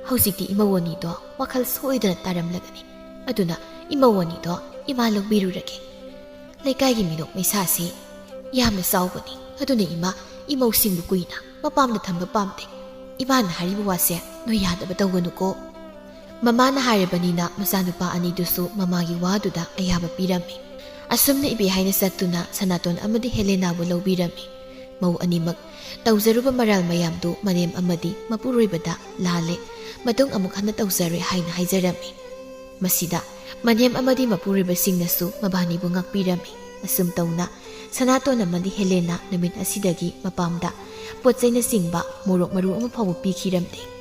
hausikti imawoni do wakhal soidana taramlagani aduna imawoni do ima logbirurage lekai gi minok maisasi yamna saubani ꯑꯗꯨꯅ ꯏꯃꯧꯁꯤꯡꯕꯨ ꯀꯨꯏꯅ ꯃꯄꯥꯝꯗ ꯊꯝꯕ ꯄꯥꯝꯗꯦ. ꯏꯃꯥꯅ ꯍꯥꯏꯔꯤꯕ ꯋꯥꯁꯦ ꯅꯣꯏ ꯌꯥꯗꯕ ꯇꯧꯒꯅꯨꯀꯣ. ꯃꯃꯥꯅ ꯍꯥꯏꯔꯕꯅꯤꯅ ꯃꯆꯥꯅꯨꯄꯥ ꯑꯅꯤꯗꯨꯁꯨ ꯃꯃꯥꯒꯤ ꯋꯥꯗꯨꯗ ꯑꯌꯥꯕ ꯄꯤꯔꯝꯃꯤ. ꯑꯁꯨꯝꯅ ꯏꯕꯦ ꯍꯥꯏꯅ ꯆꯠꯇꯨꯅ ꯁꯅꯥꯇꯣꯟ ꯑꯃꯗꯤ ꯍꯦꯂꯦꯅꯥꯕꯨ ꯂꯧꯕꯤꯔꯝꯃꯤ. ꯃꯧ ꯑꯅꯤꯃꯛ ꯇꯧꯖꯔꯨꯕ ꯃꯔꯥꯜ ꯃꯌꯥꯝꯗꯨ ꯃꯅꯦꯝ ꯑꯃꯗꯤ ꯃꯄꯨꯔꯣꯏꯕꯗ ꯂꯥꯜꯂꯦ, ꯃꯇꯨꯡ ꯑꯃꯨꯛ ꯍꯟꯅ ꯇꯧꯖꯔꯣꯏ ꯍꯥꯏꯅ ꯍꯥꯏꯖꯔꯝꯃꯤ. ꯃꯁꯤꯗ ꯃꯅꯦꯝ ꯑꯃꯗꯤ ꯃꯄꯨꯔꯣꯏꯕꯁꯤꯡꯅꯁꯨ ꯃꯕꯥꯅꯤꯕꯨ ꯉꯥꯛꯄꯤꯔꯝꯃꯤ. ꯑꯁꯨꯝ ꯇꯧꯅ ꯁꯅꯥꯇꯣꯟ ꯑꯃꯗꯤ ꯍꯦꯂꯦꯅꯥ ꯅꯨꯃꯤꯠ ꯑꯁꯤꯗꯒꯤ ꯃꯄꯥꯝꯗ ꯄꯣꯠꯆꯩꯅꯆꯤꯡꯕ ꯃꯣꯔꯣꯛ ꯃꯔꯨ ꯑꯃ ꯐꯥꯎꯕ ꯄꯤꯈꯤꯔꯝꯗꯦ.